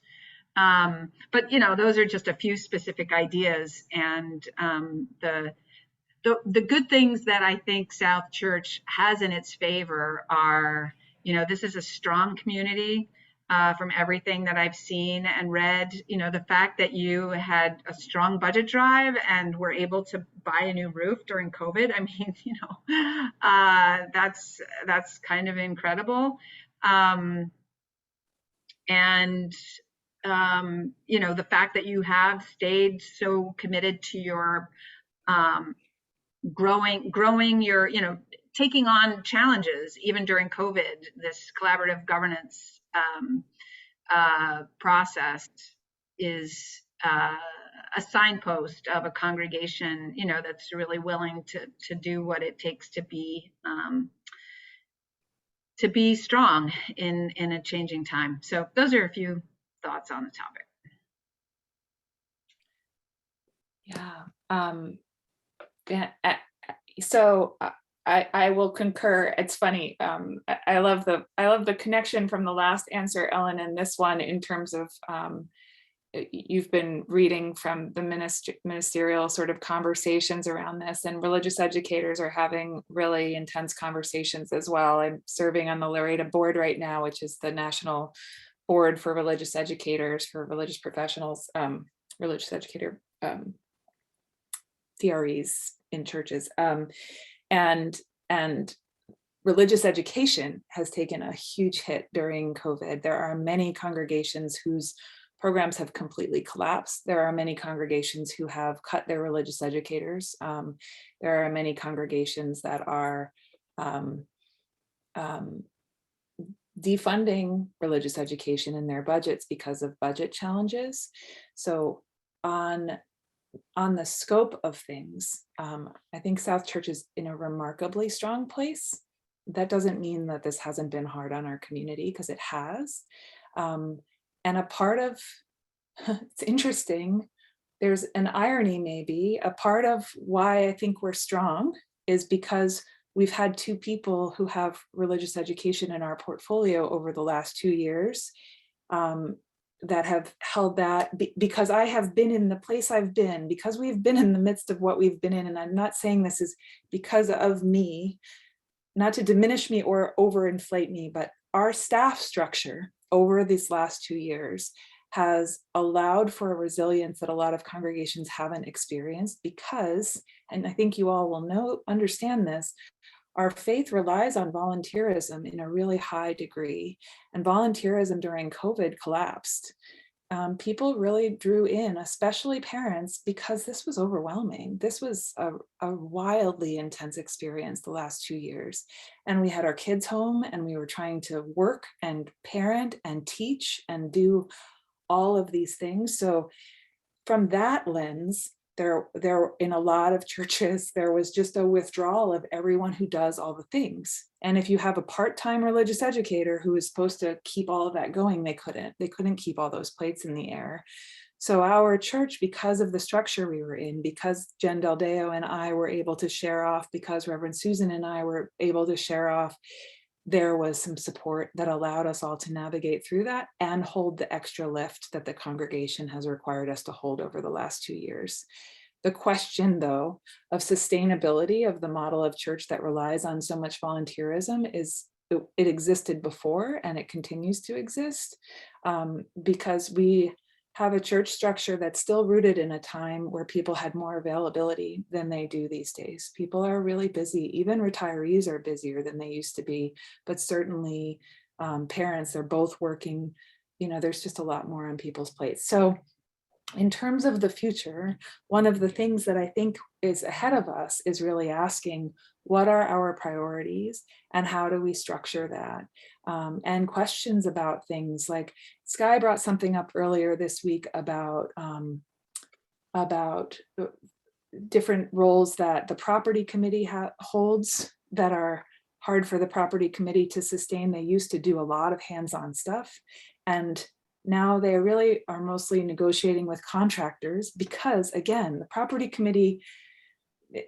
But those are just a few specific ideas, and the good things that I think South Church has in its favor are, this is a strong community from everything that I've seen and read. The fact that you had a strong budget drive and were able to buy a new roof during COVID. I mean, that's kind of incredible. The fact that you have stayed so committed to your growing your, taking on challenges even during COVID, this collaborative governance process is a signpost of a congregation, that's really willing to do what it takes to be strong in a changing time. So those are a few thoughts on the topic. So I will concur. It's funny. I love the connection from the last answer, Ellen, and this one in terms of you've been reading from the ministerial sort of conversations around this, and religious educators are having really intense conversations as well. I'm serving on the Laredo board right now, which is the national board for religious educators, for religious professionals, religious educator CREs in churches. And religious education has taken a huge hit during COVID. There are many congregations whose programs have completely collapsed. There are many congregations who have cut their religious educators. There are many congregations that are defunding religious education in their budgets because of budget challenges. So on on the scope of things, I think South Church is in a remarkably strong place. That doesn't mean that this hasn't been hard on our community, because it has. And a part of, it's interesting, there's an irony maybe, a part of why I think we're strong is because we've had two people who have religious education in our portfolio over the last 2 years that have held that, because I have been in the place I've been, because we've been in the midst of what we've been in. And I'm not saying this is because of me, not to diminish me or overinflate me, but our staff structure over these last 2 years has allowed for a resilience that a lot of congregations haven't experienced because, and I think you all will understand this, our faith relies on volunteerism in a really high degree, and volunteerism during COVID collapsed. People really drew in, especially parents, because this was overwhelming. This was a wildly intense experience the last 2 years. And we had our kids home and we were trying to work and parent and teach and do all of these things. So from that lens, there in a lot of churches, there was just a withdrawal of everyone who does all the things. And if you have a part-time religious educator who is supposed to keep all of that going, they couldn't keep all those plates in the air. So our church, because of the structure we were in, because Jen Del Deo and I were able to share off, because Reverend Susan and I were able to share off, there was some support that allowed us all to navigate through that and hold the extra lift that the congregation has required us to hold over the last 2 years. The question, though, of sustainability of the model of church that relies on so much volunteerism is, it existed before and it continues to exist because we have a church structure that's still rooted in a time where people had more availability than they do these days. People are really busy. Even retirees are busier than they used to be, but certainly parents are both working. You know, there's just a lot more on people's plates. So in terms of the future, one of the things that I think is ahead of us is really asking, what are our priorities and how do we structure that? And questions about things like, Sky brought something up earlier this week about different roles that the property committee holds that are hard for the property committee to sustain. They used to do a lot of hands-on stuff, and now they really are mostly negotiating with contractors because, again, the property committee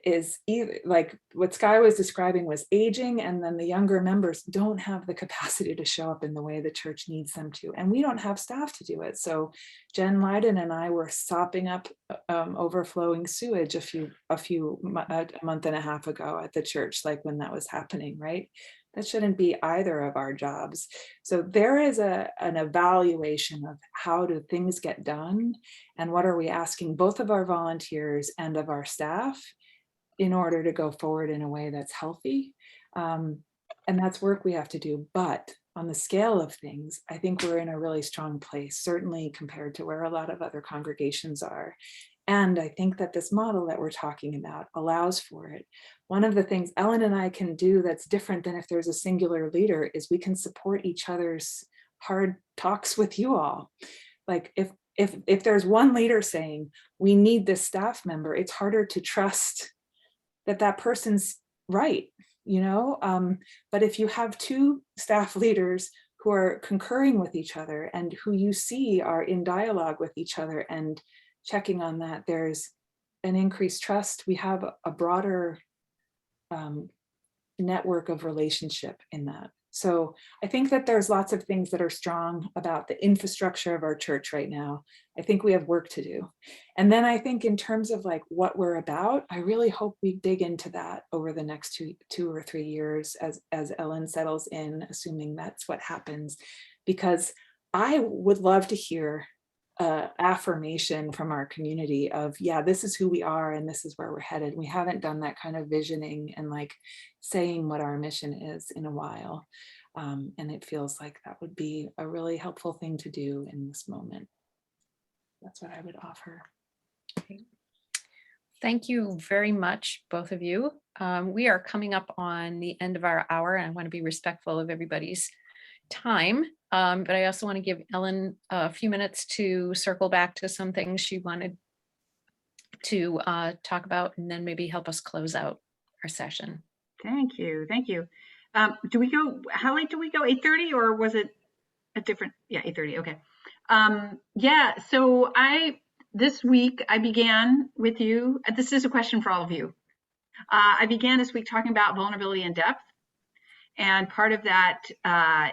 is either, like what Sky was describing, was aging, and then the younger members don't have the capacity to show up in the way the church needs them to, and we don't have staff to do it. So Jen Leiden and I were sopping up overflowing sewage a month and a half ago at the church, like when that was happening, right? That shouldn't be either of our jobs. So there is an evaluation of how do things get done and what are we asking both of our volunteers and of our staff in order to go forward in a way that's healthy. And that's work we have to do. But on the scale of things, I think we're in a really strong place, certainly compared to where a lot of other congregations are. And I think that this model that we're talking about allows for it. One of the things Ellen and I can do that's different than if there's a singular leader is we can support each other's hard talks with you all. Like if there's one leader saying, we need this staff member, it's harder to trust that person's right, you know? But if you have two staff leaders who are concurring with each other and who you see are in dialogue with each other and checking on that, there's an increased trust. We have a broader network of relationship in that. So I think that there's lots of things that are strong about the infrastructure of our church right now. I think we have work to do. And then I think in terms of like what we're about, I really hope we dig into that over the next two or 3 years as Ellen settles in, assuming that's what happens, because I would love to hear affirmation from our community of, yeah, this is who we are and this is where we're headed. We haven't done that kind of visioning and like saying what our mission is in a while. And it feels like that would be a really helpful thing to do in this moment. That's what I would offer. Okay. Thank you very much, both of you. We are coming up on the end of our hour, and I want to be respectful of everybody's time. But I also want to give Ellen a few minutes to circle back to some things she wanted to talk about, and then maybe help us close out our session. Thank you. Thank you. Do we go, how late do we go? 8:30 or was it a different? Yeah, 8:30. Okay. Yeah. So this week I began with you. This is a question for all of you. I began this week talking about vulnerability and depth. And part of that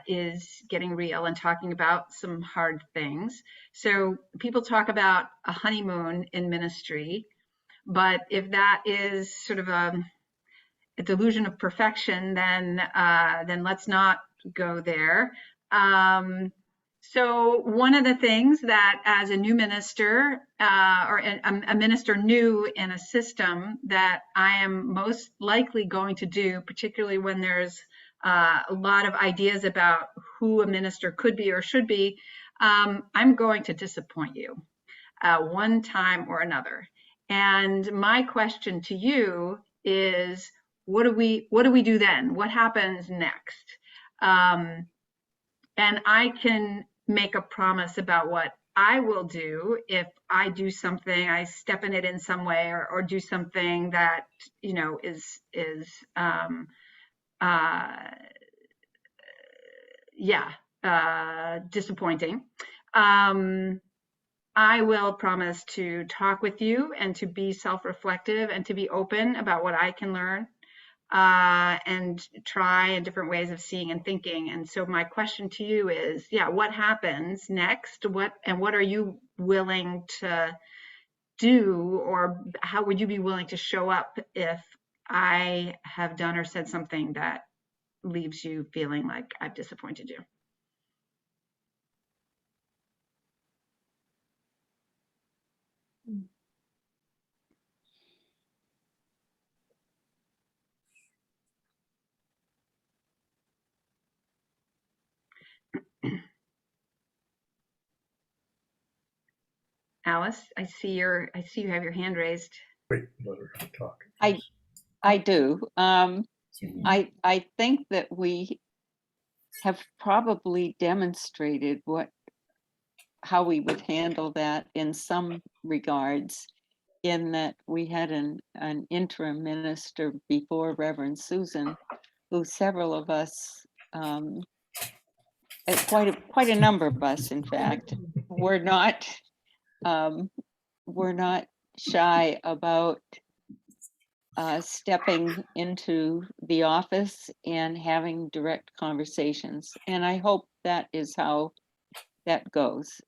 is getting real and talking about some hard things. So people talk about a honeymoon in ministry, but if that is sort of a delusion of perfection, then let's not go there. So one of the things that as a new minister or a minister new in a system that I am most likely going to do, particularly when there's a lot of ideas about who a minister could be or should be, I'm going to disappoint you one time or another. And my question to you is, what do we do then? What happens next? And I can make a promise about what I will do if I do something, I step in it in some way, or do something that, you know, is disappointing. I will promise to talk with you and to be self-reflective and to be open about what I can learn and try in different ways of seeing and thinking. And so my question to you is, what happens next? What are you willing to do, or how would you be willing to show up if I have done or said something that leaves you feeling like I've disappointed you? Alice, I see you have your hand raised. Wait, let her talk. I do. I think that we have probably demonstrated how we would handle that in some regards, in that we had an interim minister before Reverend Susan, who several of us, quite a number of us, in fact, were not shy about stepping into the office and having direct conversations. And I hope that is how that goes,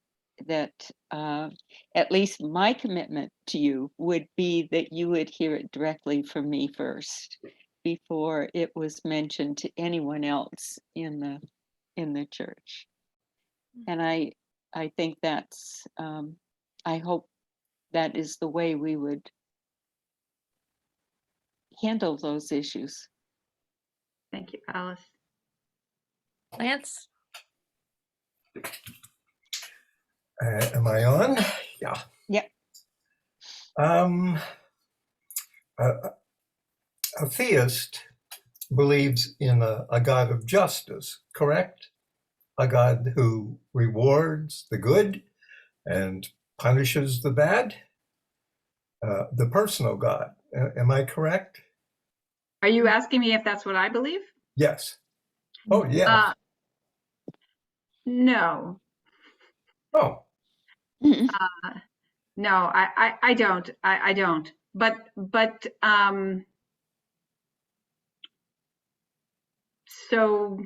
that at least my commitment to you would be that you would hear it directly from me first before it was mentioned to anyone else in the church. And I think that's, I hope that is the way we would handle those issues. Thank you, Alice. Lance? Am I on? Yeah. Yep. A theist believes in a God of justice, correct? A God who rewards the good and punishes the bad. The personal God. Am I correct? Are you asking me if that's what I believe? Yes. Oh, yeah. No. Oh. No, I don't. I don't. But so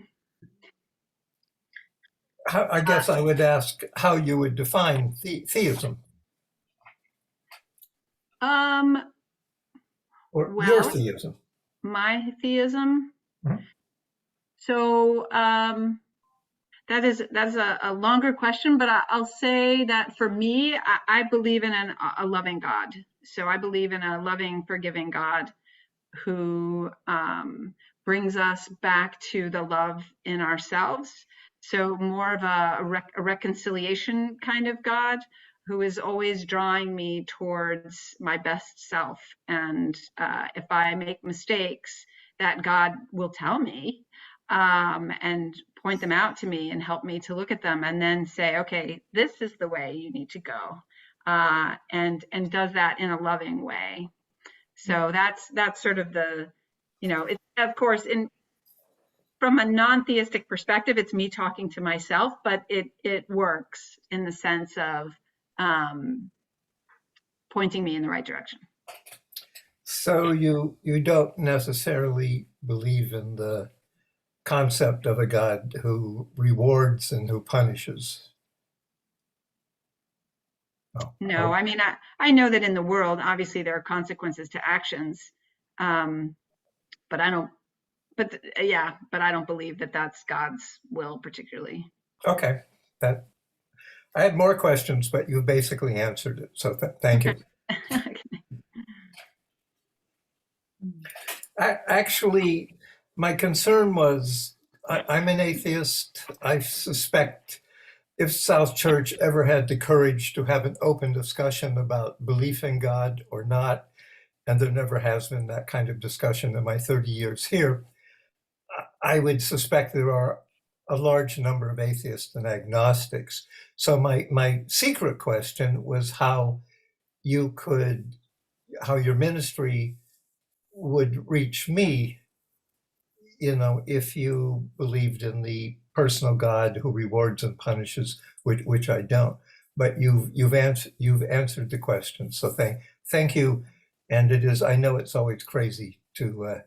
I guess I would ask how you would define theism. Or well, your theism. My theism. Mm-hmm. So that's a longer question, but I'll say that for me, I believe in a loving God. So I believe in a loving, forgiving God who brings us back to the love in ourselves. So more of a reconciliation kind of God who is always drawing me towards my best self. And if I make mistakes, that God will tell me and point them out to me and help me to look at them and then say, okay, this is the way you need to go. and does that in a loving way. So that's sort of the, it's, of course, from a non-theistic perspective, it's me talking to myself, but it works in the sense of pointing me in the right direction. So you don't necessarily believe in the concept of a God who rewards and who punishes? Oh, No, I mean, I know that in the world, obviously there are consequences to actions, but I don't, but I don't believe that that's God's will particularly. Okay, that I had more questions, but you basically answered it. So thank you. Actually, my concern was I'm an atheist. I suspect if South Church ever had the courage to have an open discussion about belief in God or not, and there never has been that kind of discussion in my 30 years here, I would suspect there are a large number of atheists and agnostics. So my secret question was how your ministry would reach me, if you believed in the personal God who rewards and punishes, which I don't. But you've answered the question. So thank you. And I know it's always crazy to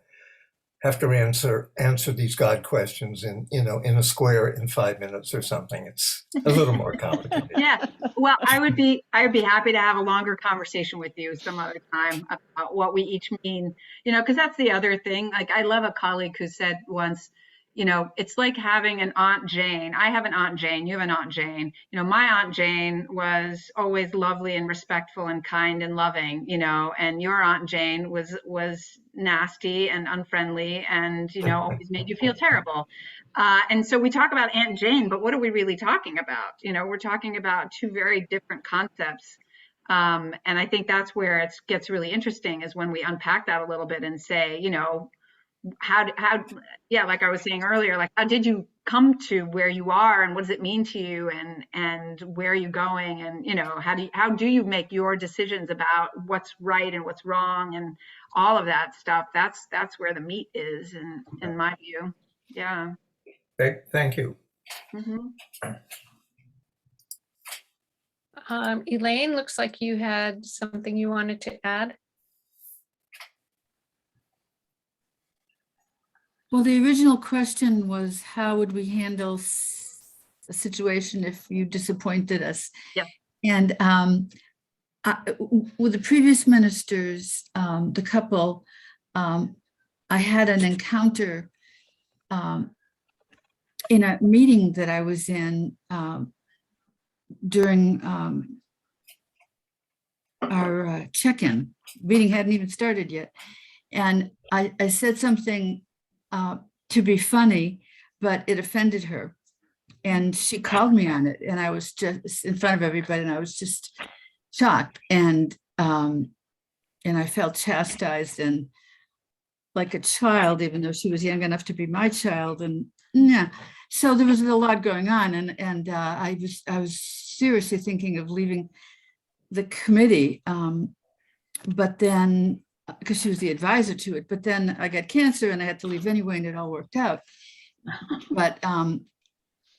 have to answer these God questions in a square in 5 minutes or something. It's a little more complicated. Yeah, well, I would be happy to have a longer conversation with you some other time about what we each mean, because that's the other thing. Like, I love a colleague who said once, it's like having an Aunt Jane. I have an Aunt Jane. You have an Aunt Jane. My Aunt Jane was always lovely and respectful and kind and loving, and your Aunt Jane was nasty and unfriendly and, always made you feel terrible. And so we talk about Aunt Jane, but what are we really talking about? We're talking about two very different concepts. And I think that's where it gets really interesting, is when we unpack that a little bit and say, how like I was saying earlier, like, how did you come to where you are, and what does it mean to you, and where are you going, and how do you make your decisions about what's right and what's wrong, and all of that stuff. That's where the meat is, in my view. Yeah. Thank you. Mm-hmm. Elaine, looks like you had something you wanted to add. Well, the original question was, how would we handle a situation if you disappointed us? Yeah. And with the previous ministers, the couple, I had an encounter in a meeting that I was in during our check-in. Meeting hadn't even started yet. And I said something to be funny, but it offended her. And she called me on it. And I was just in front of everybody, and I was just shocked. And I felt chastised and like a child, even though she was young enough to be my child. And yeah, so there was a lot going on. And I was seriously thinking of leaving the committee. But then, because she was the advisor to it, but then I got cancer and I had to leave anyway, and it all worked out. But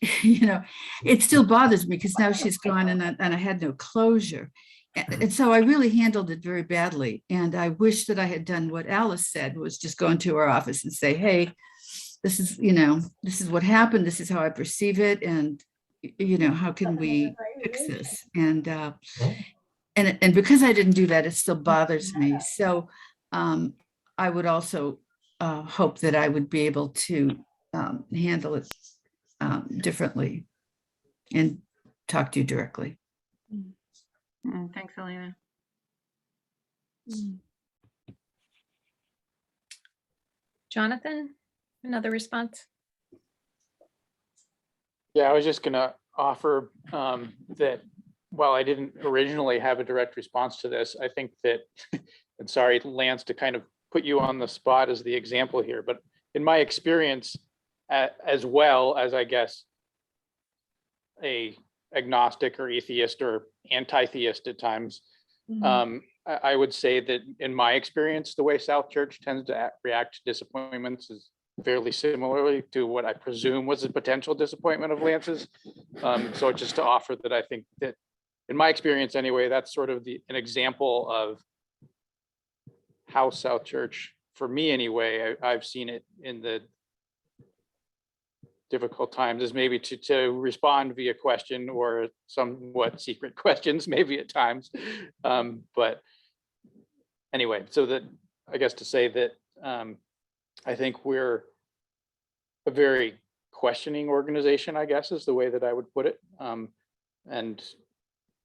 it still bothers me because now she's gone, and I had no closure. And so I really handled it very badly. And I wish that I had done what Alice said, was just go into her office and say, hey, this is what happened. This is how I perceive it. And, how can we fix this? And because I didn't do that, it still bothers me. So I would also hope that I would be able to handle it differently and talk to you directly. Thanks, Elena. Jonathan, another response? Yeah, I was just going to offer that while I didn't originally have a direct response to this, I think that, and sorry, Lance, to kind of put you on the spot as the example here, but in my experience, as well as, I guess, a agnostic or atheist or anti-theist at times. I would say that in my experience, the way South Church tends to react to disappointments is fairly similarly to what I presume was the potential disappointment of Lance's. So just to offer that, I think that in my experience anyway, that's sort of an example of how South Church, for me anyway, I've seen it in the difficult times, is maybe to respond via question or somewhat secret questions, maybe at times. But anyway, so that I guess to say that I think we're a very questioning organization, I guess is the way that I would put it.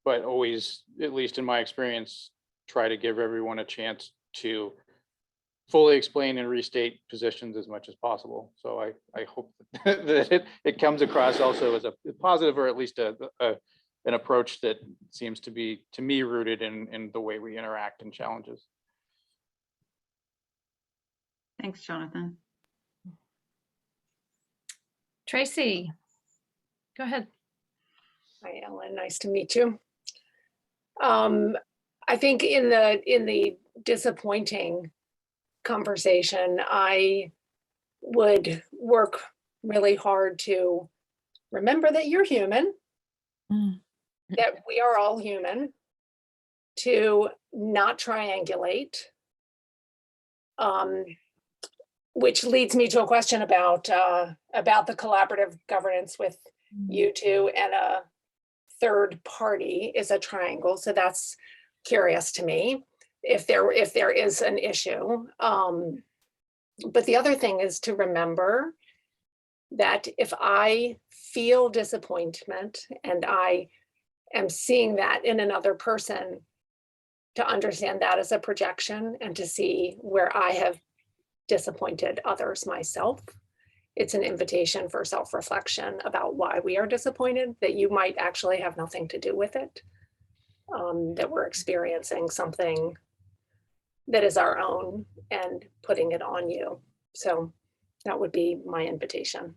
But always, at least in my experience, try to give everyone a chance to fully explain and restate positions as much as possible. So I hope that it comes across also as a positive, or at least an approach that seems to be, to me, rooted in the way we interact and challenges. Thanks, Jonathan. Tracy, go ahead. Hi, Ellen. Nice to meet you. I think in the disappointing conversation, I would work really hard to remember that you're human, that we are all human, to not triangulate, which leads me to a question about the collaborative governance with you two and a third party is a triangle. So that's curious to me if there is an issue. But the other thing is to remember that if I feel disappointment and I am seeing that in another person, to understand that as a projection and to see where I have disappointed others myself. It's an invitation for self-reflection about why we are disappointed, that you might actually have nothing to do with it, that we're experiencing something that is our own and putting it on you. So that would be my invitation.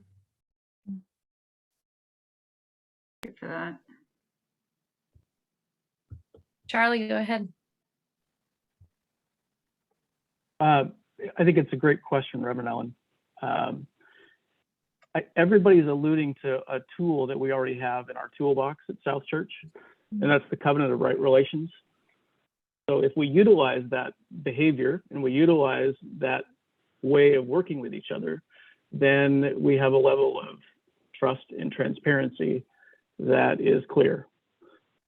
Good for that. Charlie, go ahead. I think it's a great question, Reverend Ellen. Everybody's alluding to a tool that we already have in our toolbox at South Church, and that's the covenant of right relations. So if we utilize that behavior and we utilize that way of working with each other, then we have a level of trust and transparency that is clear.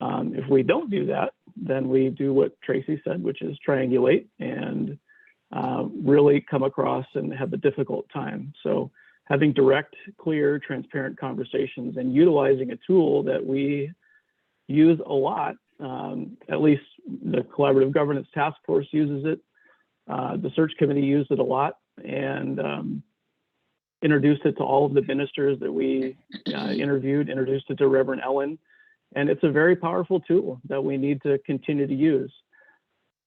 If we don't do that, then we do what Tracy said, which is triangulate and really come across and have a difficult time. So having direct, clear, transparent conversations and utilizing a tool that we use a lot, at least the Collaborative Governance Task Force uses it, the search committee used it a lot, and introduced it to all of the ministers that we interviewed, introduced it to Reverend Ellen, and it's a very powerful tool that we need to continue to use.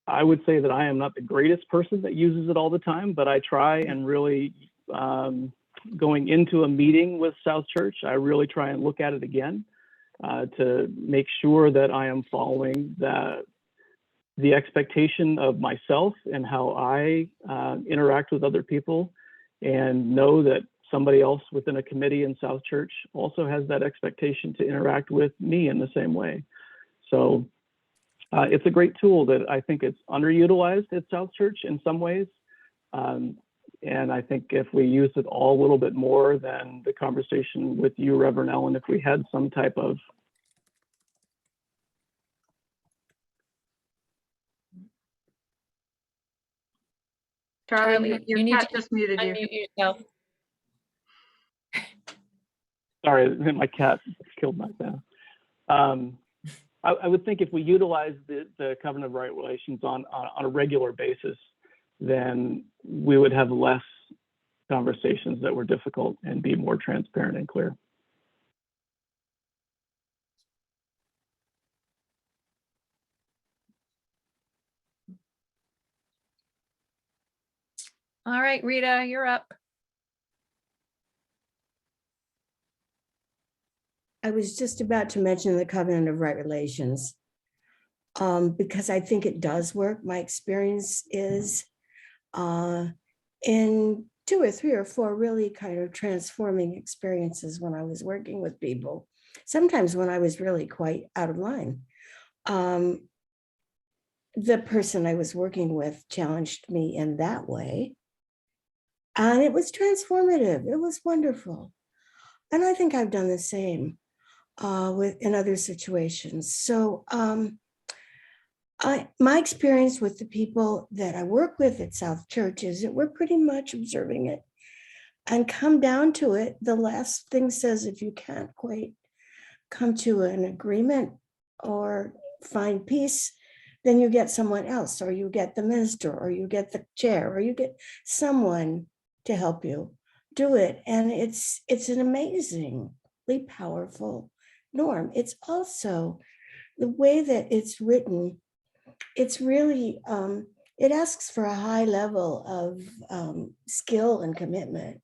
I would say that I am not the greatest person that uses it all the time, but I try and really, going into a meeting with South Church, I really try and look at it again to make sure that I am following the expectation of myself and how I interact with other people, and know that somebody else within a committee in South Church also has that expectation to interact with me in the same way. So it's a great tool that I think it's underutilized at South Church in some ways. And I think if we use it all a little bit more than the conversation with you, Reverend Ellen, if we had some type of Charlie, your you need cat to just muted you. unmute yourself. Sorry, my cat killed my sound. I would think if we utilize the covenant of right relations on a regular basis, then we would have less conversations that were difficult and be more transparent and clear. All right, Rita, you're up. I was just about to mention the covenant of right relations. Because I think it does work. My experience is in 2 or 3 or 4 really kind of transforming experiences when I was working with people, sometimes when I was really quite out of line. The person I was working with challenged me in that way. And it was transformative. It was wonderful. And I think I've done the same in other situations. So my experience with the people that I work with at South Church is that we're pretty much observing it and come down to it. The last thing says, if you can't quite come to an agreement or find peace, then you get someone else, or you get the minister, or you get the chair, or you get someone to help you do it. And it's an amazingly powerful norm. It's also the way that it's written. It's really, it asks for a high level of skill and commitment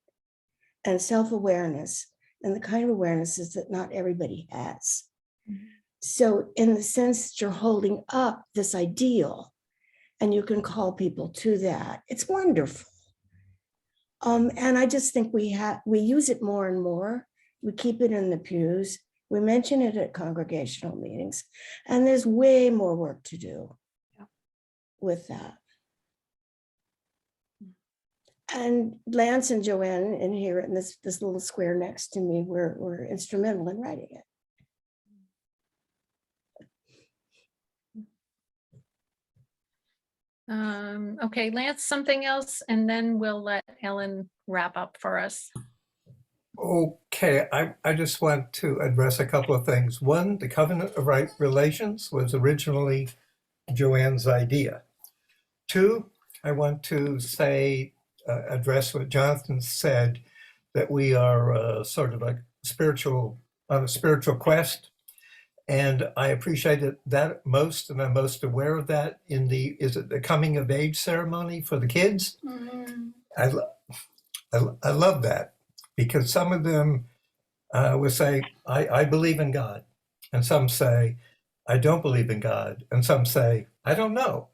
and self-awareness, and the kind of awarenesses that not everybody has. So in the sense that you're holding up this ideal and you can call people to that, it's wonderful. And I just think we use it more and more. We keep it in the pews. We mention it at congregational meetings, and there's way more work to do with that. And Lance and Joanne in here in this little square next to me were instrumental in writing it. Okay, Lance, something else, and then we'll let Ellen wrap up for us. Okay, I just want to address a couple of things. One, the covenant of right relations was originally Joanne's idea. 2, I want to say, address what Jonathan said, that we are sort of like on a spiritual quest. And I appreciated that most, and I'm most aware of that in the coming of age ceremony for the kids? I love that, because some of them will say, I believe in God. And some say, I don't believe in God. And some say, I don't know.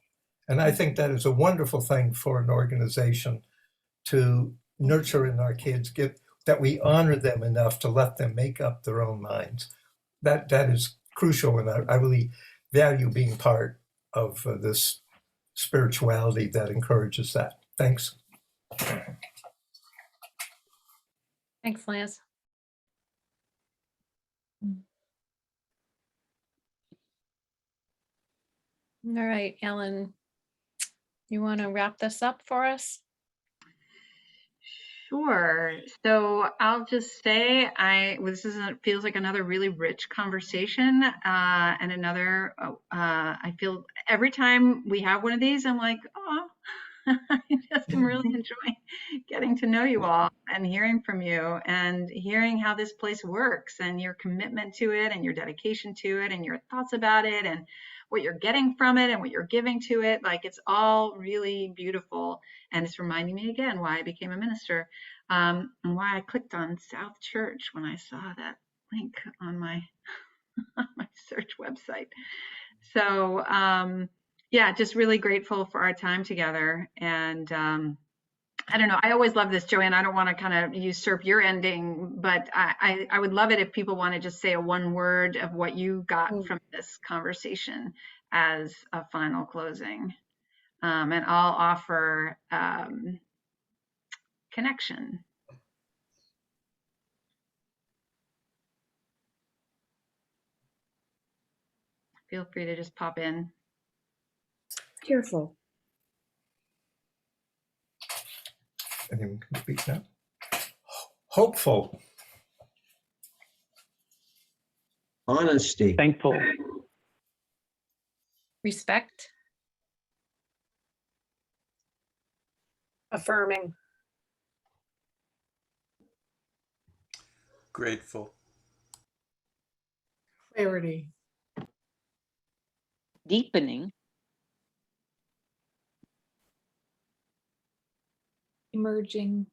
And I think that is a wonderful thing for an organization to nurture in our kids, that we honor them enough to let them make up their own minds. That is crucial, and I really value being part of this spirituality that encourages that. Thanks. Thanks, Lance. All right, Ellen, you want to wrap this up for us? Sure. So I'll just say feels like another really rich conversation, and another. I feel every time we have one of these, I'm like, oh, I just am really enjoying getting to know you all and hearing from you and hearing how this place works and your commitment to it and your dedication to it and your thoughts about it and what you're getting from it and what you're giving to it. Like, it's all really beautiful. And it's reminding me again why I became a minister, and why I clicked on South Church when I saw that link on my search website. So yeah, just really grateful for our time together. And I don't know, I always love this, Joanne. I don't want to kind of usurp your ending, but I would love it if people want to just say a one word of what you got from this conversation as a final closing. And I'll offer connection. Feel free to just pop in. Cheerful. Anyone can speak now? Hopeful. Honesty. Thankful. Respect. Affirming. Grateful. Clarity. Deepening. Emerging.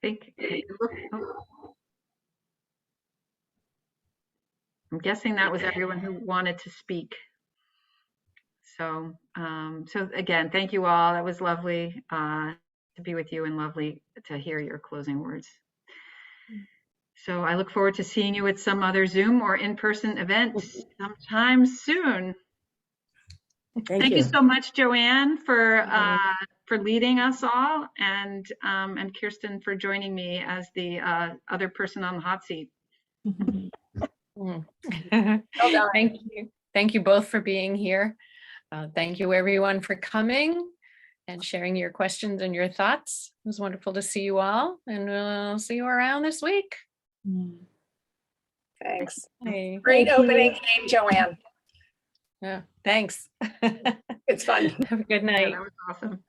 think, I'm guessing that was everyone who wanted to speak. So, so again, thank you all. That was lovely to be with you and lovely to hear your closing words. So I look forward to seeing you at some other Zoom or in-person event sometime soon. Thank you so much, Joanne, for leading us all, and Kirsten for joining me as the other person on the hot seat. Thank you. Thank you both for being here. Thank you everyone for coming and sharing your questions and your thoughts. It was wonderful to see you all, and we'll see you around this week. Thanks. Hey. Great opening game, Joanne. Yeah, thanks. It's fun. Have a good night. Yeah, that was awesome.